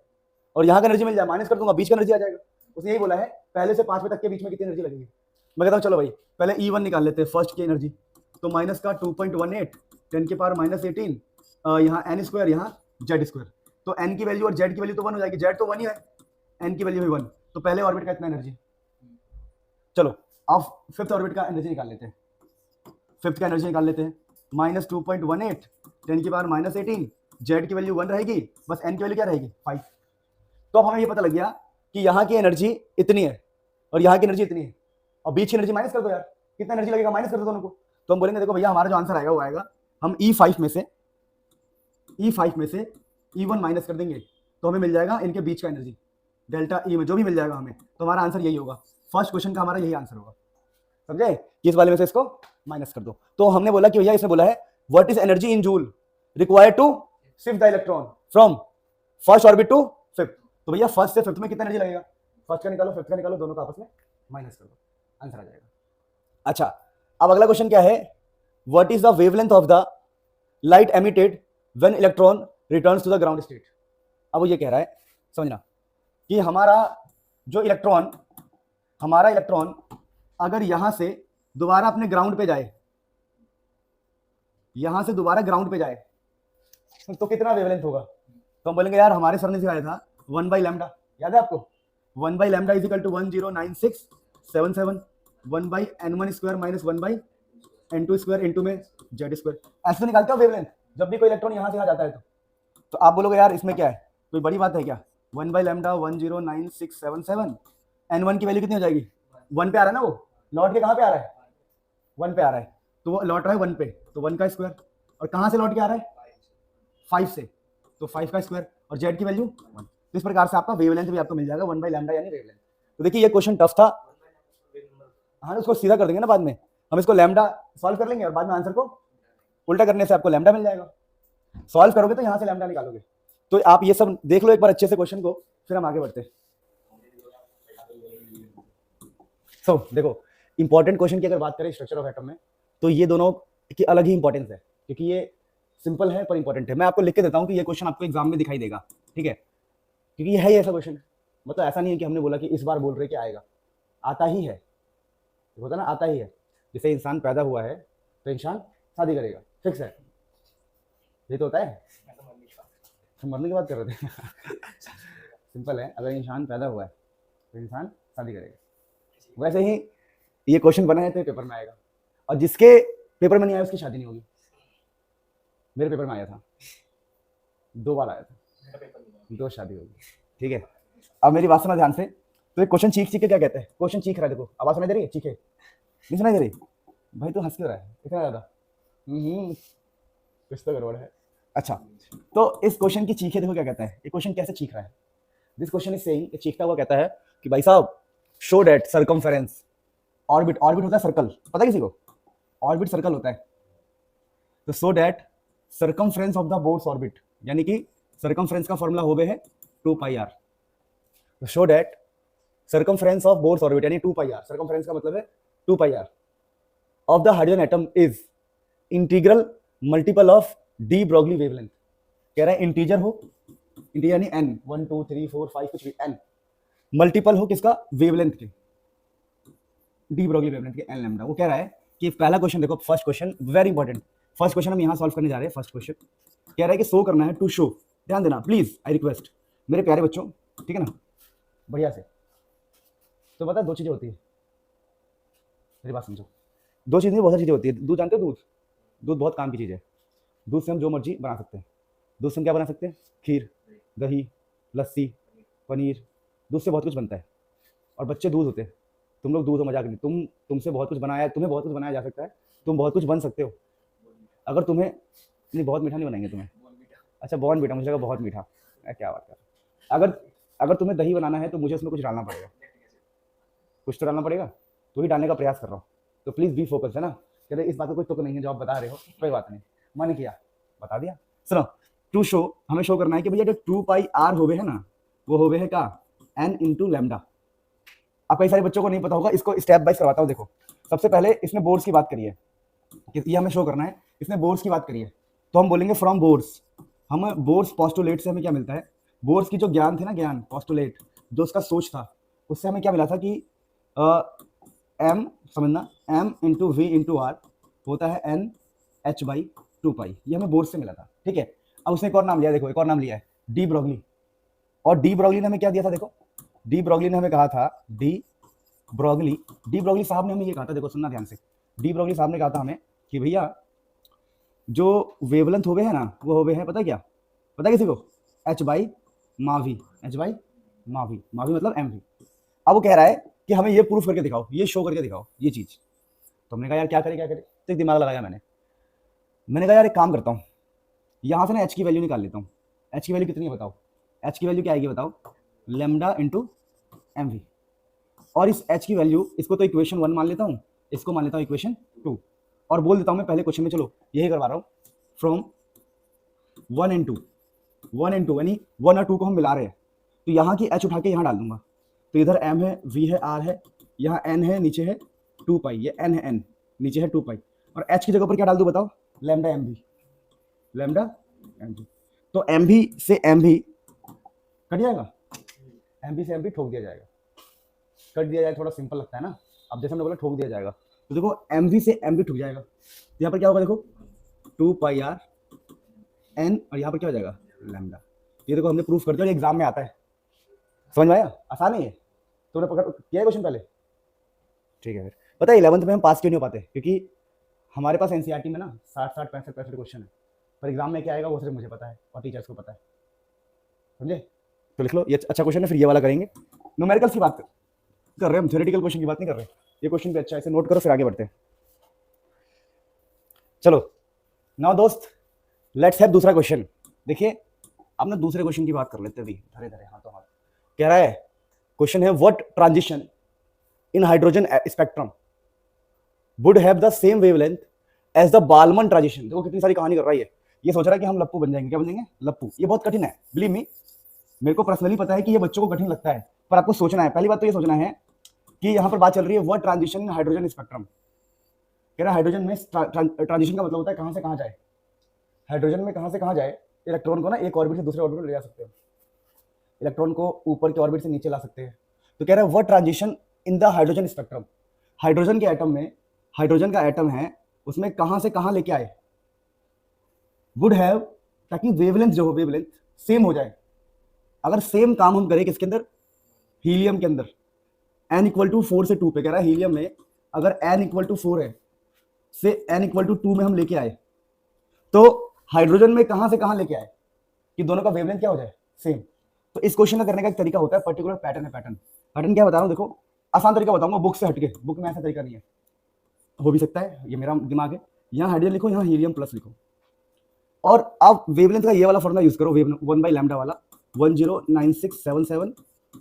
और यहाँ का एनर्जी मिल जाए, माइनस कर दूंगा, बीच का एनर्जी आ जाएगा। उसने यही बोला है पहले से 5 तक के बीच में कितनी एनर्जी लगेगी। मैं कहता हूँ चलो भाई पहले E1 निकाल लेते हैं, फर्स्ट की एनर्जी। तो माइनस का 2.18 10⁻−18, यहाँ n², यहाँ z²। तो n की वैल्यू और z की वैल्यू तो 1 हो जाएगी, z तो 1 ही है, n की वैल्यू है 1। तो पहले ऑर्बिट का इतना एनर्जी। चलो अब फिफ्थ ऑर्बिट का एनर्जी निकाल लेते हैं, फिफ्थ का एनर्जी निकाल लेते हैं। -2.18 10⁻−18, z की वैल्यू 1 रहेगी, बस n की वैल्यू क्या रहेगी? 5। तो अब हमें ये पता लग गया कि यहाँ की एनर्जी इतनी है और यहाँ की एनर्जी इतनी है, और बीच की एनर्जी माइनस कर दो यार, कितना एनर्जी लगेगा, माइनस कर दो दोनों को। तो हम बोलेंगे देखो भैया हमारा जो आंसर आएगा वो आएगा, हम E5 में से E1 माइनस कर देंगे, तो हमें मिल जाएगा इनके बीच का एनर्जी, डेल्टा E में जो भी मिल जाएगा हमें, तो हमारा आंसर यही होगा। फर्स्ट क्वेश्चन का हमारा यही आंसर होगा, समझे? कि इस वाले में से इसको माइनस कर दो। तो हमने बोला कि भैया इसने बोला है what is energy in joule required to shift the electron from first orbit to fifth. तो भैया फर्स्ट से फिफ्थ में कितना एनर्जी लगेगा? फर्स्ट का निकालो, फिफ्थ का निकालो, दोनों का आपस में माइनस कर दो, आंसर आ जाएगा। अच्छा, अब अगला क्वेश्चन क्या है? What is the wavelength of the light emitted when electron returns to the ground state? अब वो ये कह रहा है, समझना, कि हमारा इलेक्ट्रॉन अगर यहां से दोबारा अपने ग्राउंड पे जाए, यहां से दोबारा ग्राउंड पे जाए, तो कितना वेवलेंथ होगा? तो हम बोलेंगे यार हमारे सर ने सिखाया था 1/λ, याद है आपको? 1/λ = 109677, 1/n1² - 1/n2² इंटू में z²। ऐसे निकालते हो वेवलेंथ जब भी कोई इलेक्ट्रॉन यहां से यहां जाता है। तो आप बोलोगे यार इसमें क्या है, कोई बड़ी बात है क्या? 1/λ 109677, n1 की वैल्यू कितनी हो जाएगी? 1 पे आ रहा है ना, वो लौट के कहां पे आ रहा है? 1 पे आ रहा है, तो वो लौट रहा है 1 पे, तो 1 का स्क्वायर। और कहां से लौट के आ रहा है? 5 से, तो 5 का स्क्वायर, और z की वैल्यू 1। तो इस प्रकार से आपका वेवलेंथ भी आपको मिल जाएगा 1/λ यानी वेवलेंथ। तो देखिए ये क्वेश्चन टफ था, हाँ उसको सीधा कर देंगे ना बाद में, हम इसको लैम्डा सॉल्व कर लेंगे और बाद में आंसर को उल्टा करने से आपको लैम्डा मिल जाएगा। सॉल्व करोगे तो यहाँ से लैम्डा निकालोगे। तो आप ये सब देख लो एक बार अच्छे से क्वेश्चन को, फिर हम आगे बढ़ते हैं। देखो इंपॉर्टेंट क्वेश्चन की अगर बात करें स्ट्रक्चर ऑफ एटम में, तो ये दोनों की अलग ही इंपॉर्टेंस है, क्योंकि ये सिंपल है पर इंपॉर्टेंट है। मैं आपको लिख के देता हूँ कि ये क्वेश्चन आपको एग्जाम में दिखाई देगा, ठीक है, क्योंकि ये है ऐसा क्वेश्चन। मतलब ऐसा नहीं है कि हमने बोला कि इस बार बोल रहे कि आएगा, आता ही है, होता ना, आता ही है। जैसे इंसान पैदा हुआ है तो इंसान शादी करेगा, फिक्स है, ये तो होता है। तो मरने की बात कर रहे थे सिंपल है, अगर इंसान पैदा हुआ है तो इंसान शादी करेगा। वैसे ही ये क्वेश्चन बना है तो पेपर में आएगा, और जिसके पेपर में नहीं आया उसकी शादी नहीं होगी। मेरे पेपर में आया था, 2 बार आया था, 2 शादी होगी, ठीक है। अब मेरी बात सुना ध्यान से। तो क्वेश्चन चीख के क्या कहते हैं? क्वेश्चन चीख रहा है, देखो आवाज सुनाई दे रही है? चीखे नहीं सुनाई दे रही? भाई तो हंस क्यों रहा है इतना ज्यादा? कुछ तो गड़बड़ है। अच्छा, तो इस क्वेश्चन की चीखे देखो क्या कहता है, ये क्वेश्चन कैसे चीख रहा है। दिस क्वेश्चन इज सेइंग, ये चीखता हुआ कहता है कि भाई साहब show that circumference orbit, orbit होता है सर्कल, पता है किसी को, ऑर्बिट सर्कल होता है, तो so that circumference of the Bohr's orbit, यानी कि सर्कमफ्रेंस का फॉर्मूला हो गए है 2 पाई आर, तो so that circumference of Bohr's orbit यानी 2 पाई आर, सर्कमफ्रेंस का मतलब है 2 pi R of the hydrogen atom is integral multiple of de Broglie wavelength. कह रहा है इंटीजर हो, इंटीजर यानी n 1 2 3 4 5 कुछ भी n, मल्टीपल हो किसका, वेवलेंथ के, डी ब्रॉगली वेवलेंथ के n लैम्डा। वो कह रहा है कि पहला क्वेश्चन देखो, first question very important, first question हम यहां सॉल्व करने जा रहे हैं। फर्स्ट क्वेश्चन कह रहा है कि शो करना है, टू शो, ध्यान देना प्लीज, आई रिक्वेस्ट मेरे प्यारे बच्चों, ठीक है ना, बढ़िया से। तो पता है दो चीजें होती है, मेरी बात समझो, दो चीजें बहुत सारी चीजें होती है। दूध जानते हो, दूध, दूध बहुत काम की चीज है, दूध से हम जो मर्जी बना सकते हैं। दूध से हम क्या बना सकते हैं, खीर, दही, लस्सी, पनीर, दूध से बहुत कुछ बनता है। और बच्चे दूध होते हैं, तुम लोग दूध हो, मजाक नहीं, तुमसे बहुत कुछ बनाया, तुम्हें बहुत कुछ बनाया जा सकता है, तुम बहुत कुछ बन सकते हो अगर तुम्हें, नहीं बहुत मीठा नहीं बनाएंगे तुम्हें, अच्छा बॉर्न मीठा, मुझे लगा बहुत मीठा, क्या बात कर, अगर अगर तुम्हें दही बनाना है तो मुझे उसमें कुछ डालना पड़ेगा, कुछ तो डालना पड़ेगा, तो ही डालने का प्रयास कर रहा हूँ। तो प्लीज बी फोकस, है ना, कह रहे इस बात को कोई तुक नहीं है जो आप बता रहे हो, कोई बात नहीं, मन किया बता दिया। सुनो, टू शो, हमें शो करना है कि भैया जो 2 पाई आर हो गए है ना, वो हो गए है का n इंटू लैम्डा। अब कई सारे बच्चों को नहीं पता होगा, इसको स्टेप बाइज करवाता हूँ। देखो सबसे पहले इसने बोर्ड्स की बात करी है, ये हमें शो करना है, इसने बोर्ड्स की बात करी है, तो हम बोलेंगे फ्रॉम बोर्ड्स, हम बोर्ड्स पोस्टुलेट से हमें क्या मिलता है, बोर्ड्स की जो ज्ञान थी ना, ज्ञान पोस्टुलेट जो उसका सोच था, उससे हमें क्या मिला था कि m, समझना, m into V into R होता है n h बाई 2 पाई, ये हमें बोर्ड से मिला था, ठीक है। अब उसने एक और नाम लिया, देखो एक और नाम लिया है डी ब्रॉगली, और डी ब्रॉगली ने हमें क्या दिया था, देखो डी ब्रॉगली ने हमें कहा था, डी ब्रॉगली साहब ने हमें ये कहा था, देखो सुनना ध्यान से, डी ब्रॉगली साहब ने कहा था हमें कि भैया जो वेवलेंथ हो गए है ना, वो हो गए हैं, पता क्या, पता किसी को, h by Mavi, h by Mavi, Mavi मतलब एम वी। अब वो कह रहा है कि हमें ये प्रूफ करके दिखाओ, ये शो करके दिखाओ ये चीज। तो हमने कहा यार क्या करे क्या करे, तो एक दिमाग लगाया मैंने कहा यार एक काम करता हूँ, यहाँ से ना h की वैल्यू निकाल लेता हूँ। h की वैल्यू कितनी है बताओ, h की वैल्यू क्या आएगी बताओ, लेमडा इंटू एम वी। और इस h की वैल्यू, इसको तो इक्वेशन 1 मान लेता हूँ, इसको मान लेता हूँ इक्वेशन 2, और बोल देता हूँ मैं पहले क्वेश्चन में, चलो यही करवा रहा हूँ, फ्रॉम 1 and 2 यानी 1 और 2 को हम मिला रहे हैं, तो यहाँ की h उठा के यहाँ डाल दूंगा, तो इधर m है, v है, r है, यहाँ n है, नीचे है 2 पाई, ये n है, n नीचे है 2 पाई, और h की जगह पर क्या डाल दूं बताओ, lambda M V, lambda M V. तो एम वी से एम वी कट जाएगा, एम वी से एम वी ठोक दिया जाएगा, कट दिया जाएगा, थोड़ा सिंपल लगता है ना। अब जैसे हमने बोला ठोक दिया जाएगा, तो देखो एम वी से एम वी ठुक जाएगा, तो यहाँ पर क्या होगा देखो 2 पाई आर n, और यहाँ पर क्या हो जाएगा लैम्डा। ये देखो हमने प्रूफ कर दिया, एग्जाम में आता है, समझ में आया, आसान है ये, तुमने पकड़ किया है क्वेश्चन पहले, ठीक है। फिर पता है 11th में हम पास क्यों नहीं हो पाते, क्योंकि हमारे पास एनसीईआरटी में ना 60 65 क्वेश्चन है, पर एग्जाम में क्या आएगा वो सिर्फ मुझे पता है और टीचर्स को पता है, समझे। तो लिख लो, ये अच्छा क्वेश्चन है, फिर ये वाला करेंगे। न्यूमेरिकल्स की बात कर रहे हैं हम, थ्योरेटिकल क्वेश्चन की बात नहीं कर रहे। ये क्वेश्चन भी अच्छा है, इसे नोट करो फिर आगे बढ़ते हैं। चलो नाउ दोस्त, लेट्स हैव दूसरा क्वेश्चन। देखिए अब ना दूसरे क्वेश्चन की बात कर लेते हैं, धरे धरे हाथों हाथ। कह रहा है क्वेश्चन है, what transition in hydrogen spectrum would have the same wavelength as the Balmer transition. देखो कितनी सारी कहानी कर रहा है ये सोच रहा है कि हम लप्पू बन जाएंगे, क्या बन जाएंगे लप्पू। ये बहुत कठिन है, बिलीव मी, मेरे को पर्सनली पता है कि ये बच्चों को कठिन लगता है, पर आपको सोचना है। पहली बात तो ये सोचना है कि यहाँ पर बात चल रही है what transition in hydrogen spectrum. कह रहा है हाइड्रोजन में ट्रांजिशन का मतलब होता है कहाँ से कहाँ जाए, हाइड्रोजन में कहाँ से कहाँ जाए, इलेक्ट्रॉन को ना एक ऑर्बिट से दूसरे ऑर्बिट में ले जा सकते हो, इलेक्ट्रॉन को ऊपर के ऑर्बिट से नीचे ला सकते हैं। तो कह रहा है what transition in the hydrogen spectrum, hydrogen के एटम में, हाइड्रोजन का एटम है उसमें कहाँ से कहाँ लेके आए, वुड हैव, ताकि वेवलेंथ जो हो, वेवलेंथ सेम हो जाए। अगर सेम काम हम करें किसके अंदर, हीलियम के अंदर, n इक्वल टू 4 से 2 पे, कह रहा है हीलियम में अगर n इक्वल टू 4 है से n इक्वल टू 2 में हम लेके आए, तो हाइड्रोजन में कहां से कहां लेके आए कि दोनों का वेवलेंथ क्या हो जाए सेम। तो इस क्वेश्चन का करने का एक तरीका होता है, पर्टिकुलर पैटर्न है। पैटर्न क्या बता रहा हूं, देखो आसान तरीका बताऊंगा, बुक से हटके, बुक में ऐसा तरीका नहीं है, हो भी सकता है, ये मेरा दिमाग है। यहाँ हाइड्रोजन लिखो, यहाँ हीलियम प्लस लिखो, और आप वेवलेंथ का ये वाला फॉर्मूला यूज करो, 1/λ वाला, 109677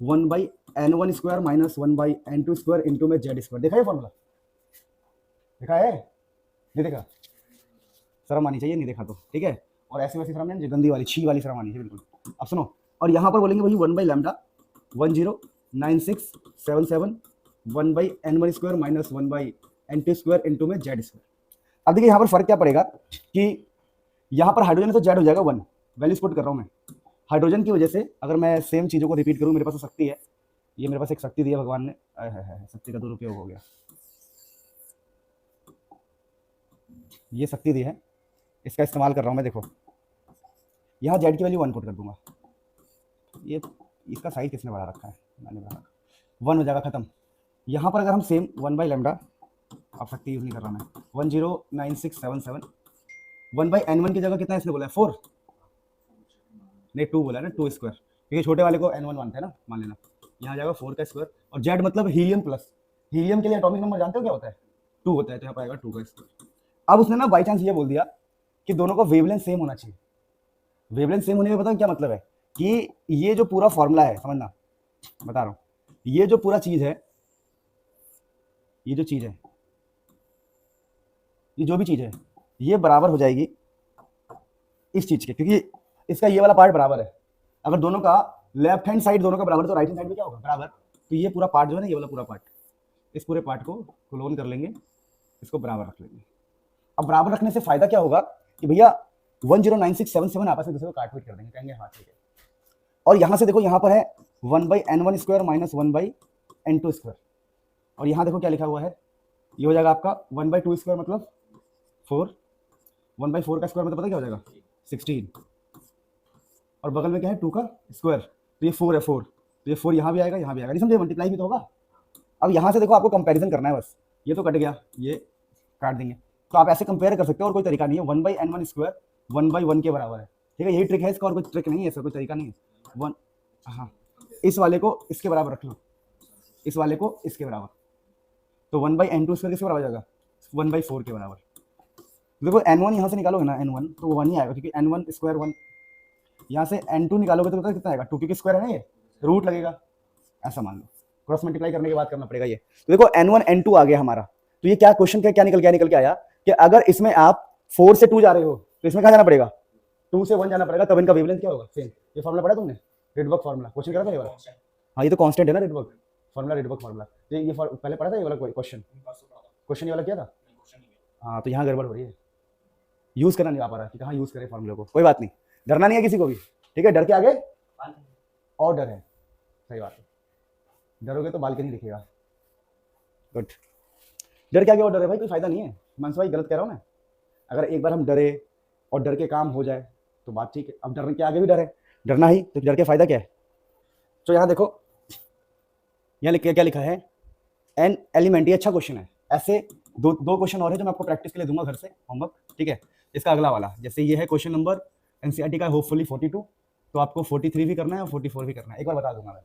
1/n1 square minus 1/n2 square into में जेड स्क्वायर। देखा ये फॉर्मूला? देखा है? नहीं देखा? शर्म आनी चाहिए नहीं देखा तो, ठीक है। और ऐसी वैसी शर्म नहीं, गंदी वाली छी वाली शर्म आनी चाहिए बिल्कुल। अब सुनो, और यहाँ पर बोलेंगे वही 1/λ 109677 1/n1 square minus 1/n2 square into में जेड स्क्वायर। अब देखिए यहाँ पर फर्क क्या पड़ेगा कि यहाँ पर हाइड्रोजन तो जेड हो जाएगा 1, वैल्यूज पुट कर रहा हूँ मैं। हाइड्रोजन की वजह से अगर मैं सेम चीज़ों को रिपीट करूँ, मेरे पास तो शक्ति है, ये मेरे पास एक शक्ति दी है भगवान ने, शक्ति का दुरुपयोग हो गया, ये शक्ति दी है, इसका इस्तेमाल कर रहा हूँ मैं। देखो यहाँ जेड की वैल्यू 1 पुट कर दूंगा, ये इसका साइज किसने बढ़ा रखा है? मैंने बढ़ा रखा, 1 हो जाएगा खत्म। यहाँ पर अगर हम सेम 1/λ, अब शक्ति यूज नहीं कर रहा मैं, 109677 1/n1 की जगह कितना इसने बोला है? 4 नहीं 2 बोला है ना, 2 स्क्वायर, क्योंकि छोटे वाले को n1 मानते हैं ना, मान लेना। यहाँ जाएगा 4 का स्क्वायर, और जेड मतलब हीलियम प्लस। हीलियम के लिए एटॉमिक नंबर जानते हो क्या होता है? 2 होता है, तो यहाँ पर आएगा 2 का स्क्वायर। अब उसने ना बाई चांस ये बोल दिया कि दोनों का वेवलेंथ सेम होना चाहिए। वेवलेंथ सेम होने का पता क्या मतलब है? कि ये जो पूरा फॉर्मूला है, समझना बता रहा हूँ, ये जो पूरा चीज है, ये जो चीज है, ये जो भी चीज है, ये बराबर हो जाएगी इस चीज के, क्योंकि इसका ये वाला पार्ट बराबर है। अगर दोनों का लेफ्ट हैंड साइड दोनों का बराबर, तो राइट हैंड साइड में क्या होगा? बराबर। तो ये पूरा पार्ट जो है ना, ये वाला पूरा पार्ट, इस पूरे पार्ट को क्लोन कर लेंगे, इसको बराबर रख लेंगे। अब बराबर रखने से फायदा क्या होगा कि भैया 109677 आपस में दूसरे को काट पीट कर देंगे, कहेंगे हाँ ठीक है। और यहाँ से देखो, यहाँ पर है 1/n1 square minus 1/n2 square, और यहाँ देखो क्या लिखा हुआ है, ये हो जाएगा आपका 1/2 स्क्वायर मतलब 4, 1/4 का स्क्वायर मतलब पता क्या हो जाएगा? 16, और बगल में क्या है? 2 का स्क्वायर, तो ये 4 है, 4, तो ये 4 यहाँ भी आएगा, यहाँ भी आएगा, नहीं समझे? मल्टीप्लाई भी तो होगा। अब यहाँ से देखो आपको कंपैरिजन करना है बस, ये तो कट गया, ये काट देंगे, तो आप ऐसे कंपेयर कर सकते हो, और कोई तरीका नहीं है। 1/n1 स्क्वायर 1/1 के बराबर है, ठीक है, यही ट्रिक है इसका, और कोई ट्रिक नहीं है, ऐसा कोई तरीका नहीं है। 1, हाँ, इस वाले को इसके बराबर रख लो, इस वाले को इसके बराबर, तो 1/n2 स्क्वायर किसके बराबर जाएगा? 1/4 के बराबर। देखो n1 यहाँ से निकालोगे ना, n1 तो वो 1 ही आएगा, क्योंकि n1 स्क्वायर 1, यहाँ से n2 निकालोगे तो कितना आएगा? 2, क्योंकि स्क्वायर है ना, ये रूट लगेगा, ऐसा मान लो, क्रॉस मल्टीप्लाई करने के बाद करना पड़ेगा ये। तो देखो n1 n2 आ गया हमारा, तो ये क्या क्वेश्चन क्या निकल के आया कि अगर इसमें आप 4 से 2 जा रहे हो तो इसमें कहाँ जाना पड़ेगा? 2 से 1 जाना पड़ेगा, तब इनका वेवलेंथ क्या होगा? सेम। ये फॉर्मूला पढ़ा तुमने? रिडबर्ग फॉर्मूला, क्वेश्चन करा था ये वाला? हाँ, ये तो कांस्टेंट है ना, रिडबर्ग फॉर्मूला, रिडबर्ग फॉर्मूला। ये पहले पढ़ा था ये वाला क्वेश्चन ये वाला किया था? हाँ, तो यहाँ गड़बड़ हो रही है, यूज करना नहीं आ पा रहा है कि कहाँ यूज करें फॉर्मूले को। कोई बात नहीं, डरना नहीं है किसी को भी, ठीक है, डर के आगे और डर है, सही बात है, डरोगे तो बालकनी दिखेगा। गुड, डर के आगे और डर है भाई, कोई फायदा नहीं है। मानस भाई गलत कह रहा हूँ मैं? अगर एक बार हम डरे और डर के काम हो जाए तो बात ठीक है, अब डरने के आगे भी डर है, डरना ही, तो डर के फायदा क्या है? तो यहाँ देखो, यहाँ क्या लिखा है? एन एलिमेंट, ये अच्छा क्वेश्चन है। ऐसे दो क्वेश्चन और है जो मैं आपको प्रैक्टिस के लिए दूंगा घर से, होमवर्क, ठीक है। इसका अगला वाला, जैसे ये है क्वेश्चन नंबर एनसीईआरटी का होपफुली 42, तो आपको 43 भी करना है और 44 भी करना है, एक बार बता दूंगा मैं,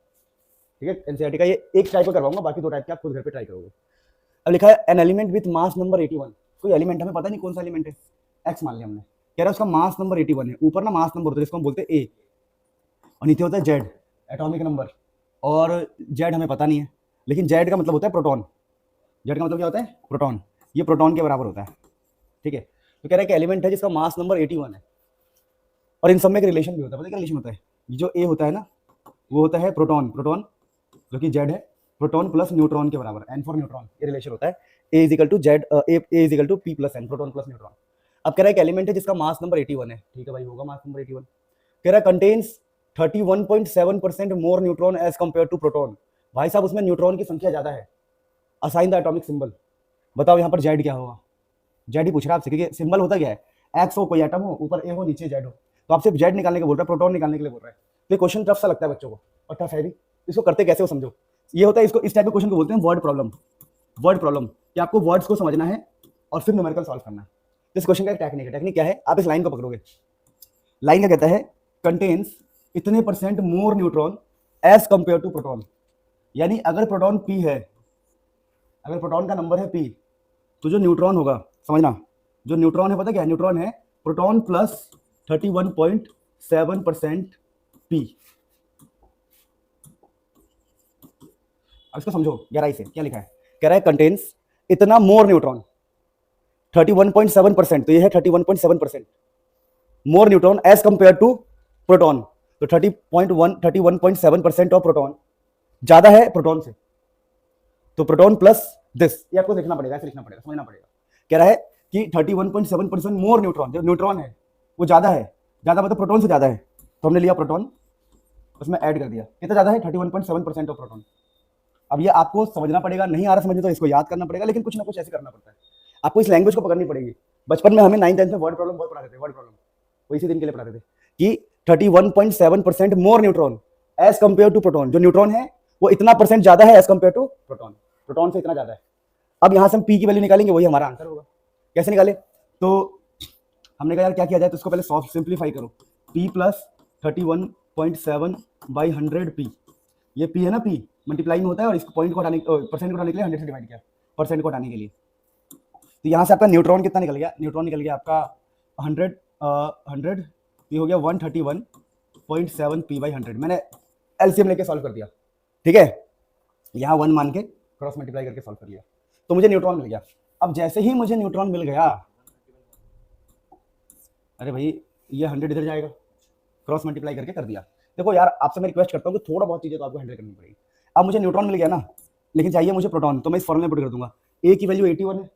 ठीक है। एनसीईआरटी का ये एक टाइप का करवाऊंगा, बाकी 2 टाइप के आप खुद घर पे ट्राई करोगे। अब लिखा है an element with mass number 81, कोई एलिमेंट हमें पता नहीं कौन सा एलिमेंट है, एक्स मान लिया हमने, कह रहा है उसका मास नंबर 81 है। ऊपर ना मास नंबर होता है जिसको हम बोलते हैं ए, और नीचे होता है जेड, एटॉमिक नंबर, और जेड हमें पता नहीं है, लेकिन जेड का मतलब होता है प्रोटॉन। जेड का मतलब क्या होता है? प्रोटॉन। ये प्रोटॉन के बराबर होता है, ठीक है। तो कह रहा है कि एलिमेंट है जिसका मास नंबर 81 है, और इन सब में एक रिलेशन भी होता है। पता क्या रिलेशन होता है? जो ए होता है ना, वो होता है प्रोटॉन, जो कि जेड है, प्रोटॉन प्लस न्यूट्रॉन के बराबर, एन फॉर न्यूट्रॉन, ये रिलेशन होता है। A is equal to Z, A is equal to P plus N, proton plus neutron. अब कह रहा है कि एलिमेंट है जिसका मास नंबर 81 है, ठीक है भाई, होगा मास नंबर 81। कह रहा है contains 31.7% more neutron as compare to proton. भाई साहब, उसमें न्यूट्रॉन की संख्या ज्यादा है। असाइन द एटॉमिक सिंबल, बताओ यहाँ पर जेड क्या होगा? जेड ही पूछ रहा है आपसे, क्योंकि सिंबल होता क्या है? एक्स हो, कोई एटम हो, ऊपर ए हो, नीचे जेड हो, तो आपसे जेड निकालने के बोल रहा है, प्रोटॉन निकालने के लिए बोल रहा है। तो ये क्वेश्चन टफ सा लगता है बच्चों को, और टफ है भी। इसको करते कैसे हो समझो, ये होता है, इसको इस टाइप के क्वेश्चन को बोलते हैं वर्ड प्रॉब्लम। वर्ड प्रॉब्लम कि आपको वर्ड्स को समझना है और फिर न्यूमेरिकल सॉल्व करना है। इस क्वेश्चन का एक टेक्निक है। टेक्निक क्या है? आप इस लाइन को पकड़ोगे, लाइन क्या कहता है? कंटेन्स इतने % more neutron as compare to proton. यानी अगर प्रोटॉन p है, अगर प्रोटॉन का नंबर है p, तो जो न्यूट्रॉन होगा, समझना, जो न्यूट्रॉन है पता क्या है? न्यूट्रॉन है प्रोटॉन प्लस 31.7% पी। अब इसको समझो गहराई से, क्या लिखा है, कह रहा है कंटेन्स इतना मोर न्यूट्रॉन, 31.7%, तो ये है 31.7% more neutron as compare to proton. तो 31.7% ऑफ प्रोटॉन ज्यादा है प्रोटॉन से। तो प्रोटॉन प्लस दिस, ये आपको देखना पड़ेगा, ऐसे लिखना पड़ेगा, समझना पड़ेगा। कह रहा है कि 31.7% मोर न्यूट्रॉन, जो न्यूट्रॉन है वो ज्यादा है, ज्यादा मतलब प्रोटॉन से ज्यादा है, तो हमने लिया प्रोटॉन, उसमें ऐड कर दिया, कितना ज्यादा है 31.7% ऑफ प्रोटॉन। अब ये आपको समझना पड़ेगा, नहीं आ रहा समझ तो इसको याद करना पड़ेगा, लेकिन कुछ ना कुछ ऐसे करना पड़ता है, आपको इस लैंग्वेज को पकड़नी पड़ेगी। बचपन में हमें 9th 10th में वर्ड प्रॉब्लम बहुत पढ़ाते थे, वर्ड प्रॉब्लम वो इसी दिन के लिए पढ़ाते थे कि 31.7% more neutron as compare to proton, जो न्यूट्रॉन है वो इतना परसेंट ज्यादा है as compare to proton, proton से इतना ज्यादा है। अब यहां से हम पी की वैल्यू निकालेंगे, वही हमारा आंसर होगा। कैसे निकाले, तो हमने कहा यार क्या किया जाए, तो इसको पहले सॉफ्ट सिंप्लीफाई करो, p प्लस 31.7 बाई 100 पी, ये p है ना, p मल्टीप्लाई में होता है और इसको पॉइंट को हटाने, परसेंट को हटाने के लिए 100 से डिवाइड किया, परसेंट को हटाने के लिए। तो यहाँ से आपका न्यूट्रॉन कितना निकल गया, न्यूट्रॉन निकल गया आपका 100 ये हो गया 131.7 पी बाई 100। मैंने एलसीएम लेके सॉल्व कर दिया, ठीक है, यहाँ 1 मान के क्रॉस मल्टीप्लाई करके सॉल्व कर लिया, तो मुझे न्यूट्रॉन मिल गया। अब जैसे ही मुझे न्यूट्रॉन मिल गया, अरे भाई ये 100 इधर जाएगा, क्रॉस मल्टीप्लाई करके कर दिया। देखो यार आपसे मैं रिक्वेस्ट करता हूँ कि थोड़ा बहुत चीज़ें तो आपको हैंडल करनी पड़ेगी। अब मुझे न्यूट्रॉन मिल गया ना, लेकिन चाहिए मुझे प्रोटॉन, तो मैं इस फॉर्मूले में पुट कर दूंगा, ए की वैल्यू 81 है,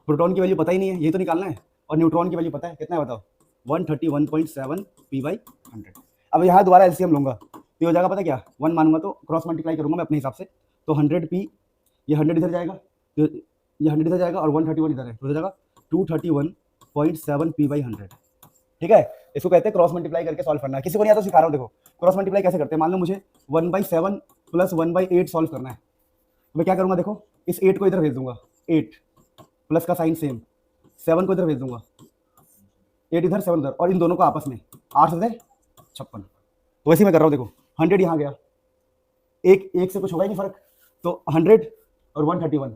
प्रोटॉन की वैल्यू पता ही नहीं है, ये तो निकालना है, और न्यूट्रॉन की वैल्यू पता है, कितना है बताओ, 131.7 पी बाई 100। अब यहाँ दोबारा एलसीएम लूंगा तो हो जाएगा, पता क्या, 1 मानूंगा तो क्रॉस मल्टीप्लाई करूंगा मैं अपने हिसाब से, तो 100 पी, ये 100 इधर जाएगा, तो ये 100 इधर जाएगा और 131 इधर है, तो हो जाएगा 231.7 पी बाई 100, ठीक है। इसको कहते हैं क्रॉस मल्टीप्लाई करके सॉल्व करना है। किसी को नहीं आता तो सिखा रहा हूँ, देखो क्रॉस मल्टीप्लाई कैसे करते हैं। मान लो मुझे 1/7 प्लस 1/8 सॉल्व करना है, तो मैं क्या करूंगा, देखो इस 8 को इधर भेज दूंगा, 8 प्लस का साइन सेम, 7 को इधर भेज दूंगा, 8 इधर 7 इधर, और इन दोनों को आपस में 8 से 56, तो वैसे ही मैं कर रहा हूँ। देखो 100 यहाँ गया, एक से कुछ होगा ही नहीं फर्क, तो 100 और 131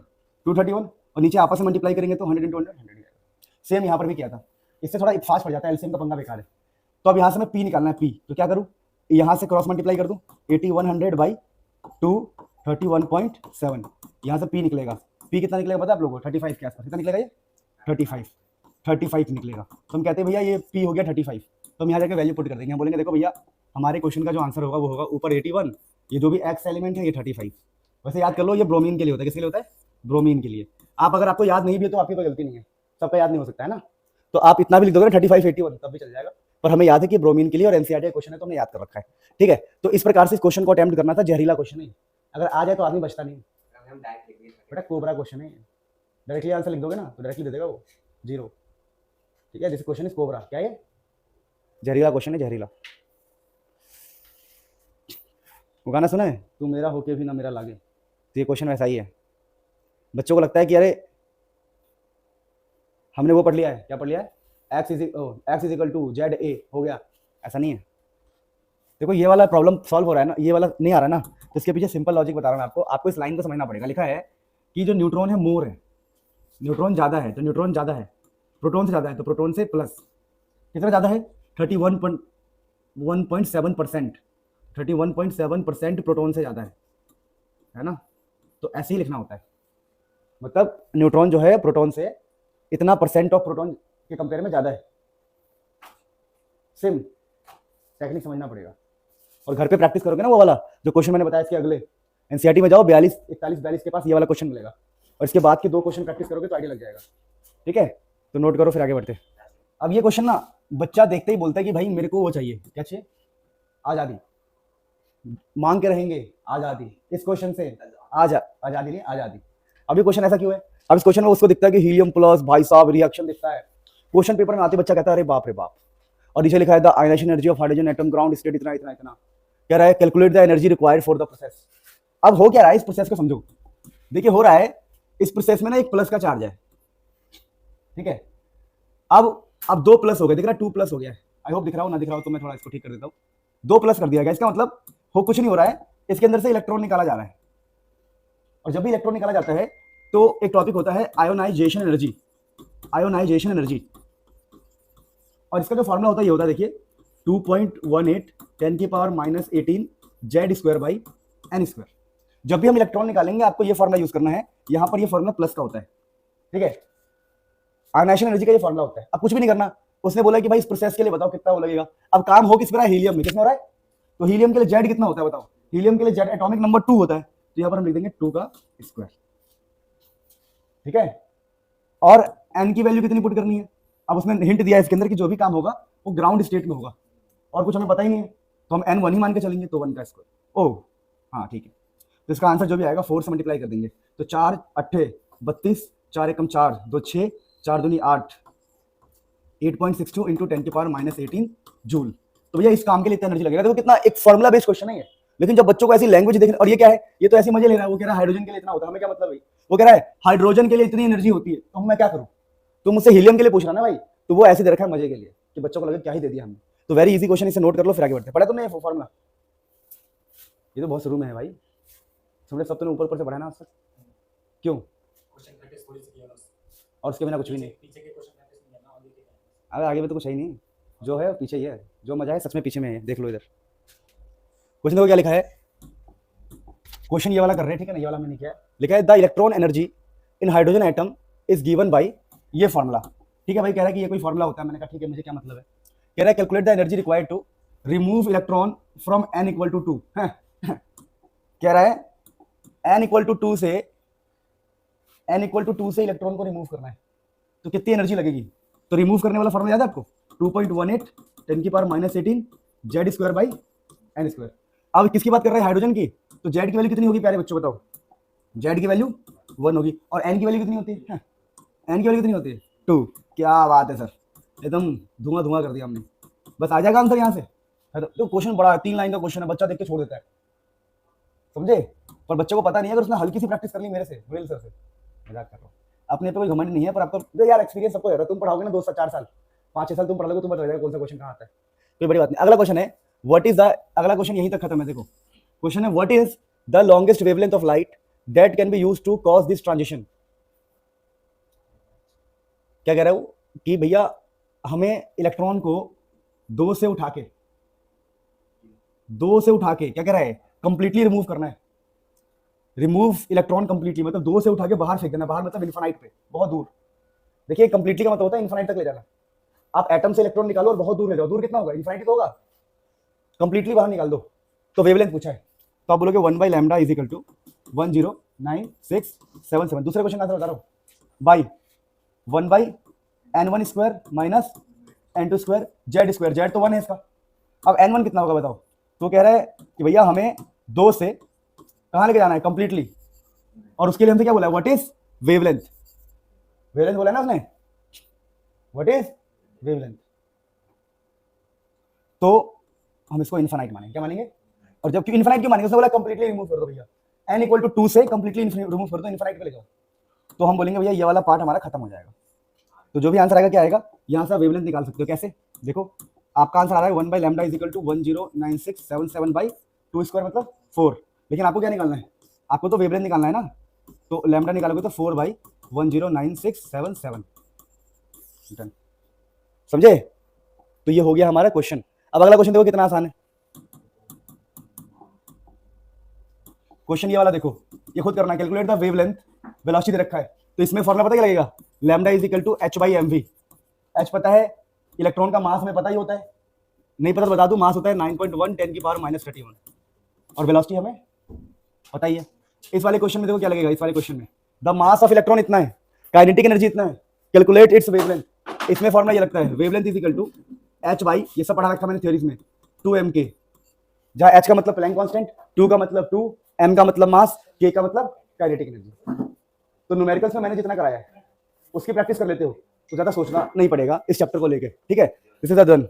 231, और नीचे आपस में मल्टीप्लाई करेंगे तो 100 × 100 100 सेम यहाँ पर भी किया था। इससे थोड़ा फास्ट पड़ जाता है, एलसीएम का पंगा बेकार है। तो अब यहाँ से मैं पी निकालना है, पी तो क्या करूँ, यहाँ से क्रॉस मल्टीप्लाई कर दूँ, 8100 बाई 231.7, यहाँ से पी निकलेगा, पी कितना निकलेगा पता है आप लोगों को, 35 के आसपास, कितना निकलेगा ये 35 निकलेगा। तो हम कहते हैं भैया ये पी हो गया 35, तो हम यहाँ जाकर वैल्यू पुट कर देंगे, हम बोलेंगे देखो भैया हमारे क्वेश्चन का जो आंसर होगा वो होगा ऊपर 81, ये जो भी एक्स एलिमेंट है ये 35। वैसे याद कर लो ये ब्रोमीन के लिए होता है, किसके लिए होता है, ब्रोमीन के लिए। आप अगर आपको याद नहीं भी है तो आपकी कोई गलती नहीं है, सबका याद नहीं हो सकता है ना, तो आप इतना भी लिख दोगे ना 35 81 तब भी चल जाएगा, पर हमें याद है कि ब्रोमीन के लिए और एनसीईआरटी का क्वेश्चन है तो हमने याद कर रखा है, ठीक है। तो इस प्रकार से इस क्वेश्चन को अटेम्प्ट करना था, जहरीला क्वेश्चन है, अगर आ जाए तो आदमी बचता नहीं, बेटा कोबरा क्वेश्चन है, डायरेक्टली आंसर लिख दोगे ना तो डायरेक्टली दे देगा वो 0, ठीक है। दिस क्वेश्चन इज कोबरा, क्या है, जहरीला क्वेश्चन है, जहरीला। वो गाना सुना है, तू मेरा होके भी ना मेरा लागे, तो ये क्वेश्चन वैसा ही है। बच्चों को लगता है कि अरे हमने वो पढ़ लिया है, क्या पढ़ लिया है, x is equal to Z A हो गया, ऐसा नहीं है। देखो ये वाला प्रॉब्लम सॉल्व हो रहा है ना, ये वाला नहीं आ रहा ना, तो इसके पीछे सिंपल लॉजिक बता रहा हूँ मैं आपको इस लाइन को समझना पड़ेगा। लिखा है कि जो न्यूट्रॉन है मोर है, न्यूट्रॉन ज्यादा है, तो न्यूट्रॉन ज्यादा है प्रोटॉन से, ज्यादा है तो प्रोटॉन से प्लस, कितना ज्यादा है 31.7%, 31.7% प्रोटॉन से ज्यादा है ना। तो ऐसे ही लिखना होता है, मतलब न्यूट्रॉन जो है प्रोटॉन से इतना परसेंट ऑफ प्रोटॉन के कंपेयर में ज्यादा है। सिम टेक्निक समझना पड़ेगा, और घर पे प्रैक्टिस करोगे ना वो वाला जो क्वेश्चन मैंने बताया, इसके अगले एनसीईआरटी में जाओ 42 41 42 के पास ये वाला क्वेश्चन मिलेगा, और इसके बाद के 2 क्वेश्चन प्रैक्टिस करोगे तो आइडिया लग जाएगा, ठीक है। तो नोट करो फिर आगे बढ़ते। अब ये क्वेश्चन ना बच्चा देखते ही बोलता है कि भाई मेरे को वो चाहिए, क्या चाहिए, आजादी, मांग के रहेंगे आजादी, इस क्वेश्चन से आजादी नहीं आजादी। अब ये क्वेश्चन ऐसा क्यों है, अब इस क्वेश्चन में उसको दिखता है कि हीलियम प्लस, भाई साहब रिएक्शन दिखता है, क्वेश्चन पेपर में आते बच्चा कहता है अरे बाप रे बाप, और नीचे लिखा है the ionisation energy of hydrogen atom ground state इतना इतना इतना, कह रहा है calculate the energy required for the process. अब हो क्या रहा है इस प्रोसेस को समझो, देखिए हो रहा है इस प्रोसेस में ना एक प्लस का चार्ज है, ठीक है। अब 2 प्लस हो गए, दिख रहा है 2 प्लस हो गया है, आई होप दिख रहा हो, ना दिख रहा हो तो मैं थोड़ा इसको ठीक कर देता हूँ। 2 प्लस कर दिया गया, इसका मतलब हो कुछ नहीं हो रहा है, इसके अंदर से इलेक्ट्रॉन निकाला जा रहा है, और जब भी इलेक्ट्रॉन निकाला जाता है तो एक टॉपिक होता है आयोनाइजेशन एनर्जी, आयोनाइजेशन एनर्जी। और इसका जो फॉर्मूला होता है ये होता है, देखिए 2.18 10 की power -18 Z square by N square. जब भी हम इलेक्ट्रॉन निकालेंगे आपको ये फॉर्मूला यूज करना है, यहां पर ये फॉर्मूला प्लस का होता है, ठीक है। आयनाइजेशन एनर्जी का ये फॉर्मूला होता है। अब कुछ भी नहीं करना, उसने बोला कि भाई इस प्रोसेस के लिए बताओ कितना वो लगेगा। अब काम हो किस पर रहा है, हीलियम में। किसमें हो रहा है? तो हीलियम के लिए जेड कितना होता है बताओ? हीलियम के लिए जेड एटॉमिक नंबर 2 होता है, तो यहां पर हम लिख देंगे 2 का स्क्वायर, ठीक है। और एन की वैल्यू कितनी पुट करनी है? अब उसने हिंट दिया है इसके अंदर कि जो भी काम होगा वो ग्राउंड स्टेट में होगा, और कुछ हमें पता ही नहीं है, तो हम n 1 ही मान के चलेंगे, तो 1 का स्क्वायर। ओह हाँ ठीक है, तो इसका आंसर जो भी आएगा 4 से मल्टीप्लाई कर देंगे, तो 4 8 32, 4 एकम 4 2 6, 4 दूनी 8, 8.62 इंटू 10 की पावर -18 जूल। तो भैया इस काम के लिए इतना एनर्जी लगेगा। देखो कितना एक फॉर्मुला बेस्ड क्वेश्चन है ये, लेकिन जब बच्चों को ऐसी लैंग्वेज देख, और ये क्या है, ये तो ऐसे मजे ले रहा है, वो कह रहा है हाइड्रोजन के लिए इतना होता है, हमें क्या मतलब है? वो कह रहा है हाइड्रोजन के लिए इतनी एनर्जी होती है, तो मैं क्या करूं? तो मुझसे हीलियम के लिए पूछ रहा ना भाई, तो वो ऐसे दे रखा है मजे के लिए कि बच्चों को लगे क्या ही दे दिया हमने। तो वेरी इजी क्वेश्चन, इसे नोट कर लो फिर आगे बढ़ते हैं। पढ़ा तुमने ये फॉर्मुला? ये तो बहुत शुरू में है भाई, तुमने सब तुमने ऊपर ऊपर से पढ़ा ना आज तक, क्यों? और उसके बिना कुछ भी नहीं। अरे आगे में तो कुछ है ही नहीं, जो है पीछे ही है, जो मजा है सच में पीछे में है। देख लो इधर क्वेश्चन देखो क्या लिखा है। क्वेश्चन ये वाला कर रहे हैं, ठीक है ना, ये वाला मैंने किया है। लिखा है the electron energy in hydrogen atom is given by ये फॉर्मूला, ठीक है भाई। कह रहा है कि ये कोई फॉर्मूला होता है, मैंने कहा ठीक है, मुझे क्या मतलब है। कह रहा है calculate the energy required to remove electron from n equal to 2। कह रहा है n इक्वल टू 2 से इलेक्ट्रॉन को रिमूव करना है, तो कितनी एनर्जी लगेगी? तो रिमूव करने वाला फॉर्मूला याद है आपको? 2.18 10 की power -18 Z square by N square. अब किसकी बात कर रहे हैं? हाइड्रोजन की। तो जेड की वैल्यू कितनी होगी प्यारे बच्चों बताओ? जेड की वैल्यू 1 होगी, और एन की वैल्यू कितनी होती है? एन की वैल्यू कितनी होती है? 2। क्या बात है सर, एकदम धुआं धुआं कर दिया हमने। बस आ जाएगा आंसर यहाँ से। तो क्वेश्चन बड़ा है, 3 लाइन का क्वेश्चन है, बच्चा देख के छोड़ देता है, समझे। पर बच्चों को पता नहीं है, अगर उसने हल्की सी प्रैक्टिस कर ली मेरे से, रोहिल सर से, मजाक कर रहा हूँ, अपने पे कोई घमंड नहीं है, पर आपको यार एक्सपीरियंस सबको रहता है। तुम पढ़ाओगे ना 2 से 4 साल 5-6 साल तुम पढ़ लोगे, तुम बता जाएगा कौन सा क्वेश्चन कहाँ आता है, कोई बड़ी बात नहीं। अगला क्वेश्चन है व्हाट इज द, अगला क्वेश्चन यहीं तक खत्म है। देखो क्वेश्चन है what is the longest wavelength of light that can be used to cause this transition. क्या कह रहा हूं कि भैया हमें इलेक्ट्रॉन को 2 से उठा के क्या कह रहा है? कंप्लीटली रिमूव करना है। रिमूव इलेक्ट्रॉन कंप्लीटली मतलब 2 से उठा के बाहर फेंक देना, बाहर मतलब इन्फिनाइट पे, बहुत दूर। देखिए कंप्लीटली का मतलब होता है इन्फिनाइट तक ले जाना। आप एटम से इलेक्ट्रॉन निकालो और बहुत दूर ले जाओ, दूर कितना होगा? इन्फिनाइट तो होगा, कंप्लीटली बाहर निकाल दो। तो वेवलेंथ पूछा है, तो आप बोलोगे 1/λ इज इक्वल टू 109677। दूसरे क्वेश्चन का आंसर बता रहा हूं, by 1/n1 square minus n2 square Z square. Z तो 1 है इसका, अब n1 कितना होगा बताओ? तो कह रहा है कि भैया हमें 2 से कहां लेके जाना है? कंप्लीटली, और उसके लिए हमसे क्या बोला है? What is wavelength. वेवलेंथ बोला ना उसने, व्हाट इज वेवलेंथ। तो हम इसको इन्फिनाइट मानेंगे, क्या मानेंगे? और जब इन्फिनाइट क्यों मानेंगे? उसने बोला कंप्लीटली रिमूव कर दो भैया, n इक्वल टू 2 से कंप्लीटली रिमूव कर दो, इन्फिनाइट पे ले जाओ। तो हम बोलेंगे भैया ये वाला पार्ट हमारा खत्म हो जाएगा। तो जो भी आंसर आएगा क्या आएगा? यहां से वेवलेंथ निकाल सकते हो। कैसे? देखो आपका आंसर आ रहा है 1/λ इज इक्वल टू 109677/2 स्क्वायर मतलब 4, लेकिन आपको क्या निकालना है? आपको तो वेवलेंथ निकालना है ना, तो लैम्डा निकालोगे तो 4/109677। डन, समझे? तो ये हो गया हमारा क्वेश्चन। अब अगला क्वेश्चन देखो कितना आसान है। क्वेश्चन ये वाला देखो, ये खुद करना है, कैलकुलेट द वेवलेंथ वेलोसिटी दे रखा है। तो इसमें फॉर्मूला पता क्या लगेगा? Lambda is equal to h/mv। h पता है, इलेक्ट्रॉन का मास में पता ही होता है, नहीं पता तो बता दूं, मास होता है 9.1 10 की पावर -31, और वेलोसिटी हमें पता ही है। इस वाले क्वेश्चन में देखो क्या लगेगा, इस वाले क्वेश्चन में द मास ऑफ इलेक्ट्रॉन इतना है, काइनेटिक एनर्जी इतना है, कैलकुलेट इट्स वेवलेंथ। इसमें फॉर्मूला ये लगता है wavelength is equal to h by, ये सब पढ़ा रखा मैंने थ्योरीज में, 2mk, जहां h का मतलब प्लैंक कांस्टेंट, 2 का मतलब 2, m का मतलब मास, k का मतलब काइनेटिक एनर्जी। तो न्यूमेरिकल्स में मैंने जितना कराया है उसकी प्रैक्टिस कर लेते हो तो ज्यादा सोचना नहीं पड़ेगा इस चैप्टर को लेके, ठीक है। This is done.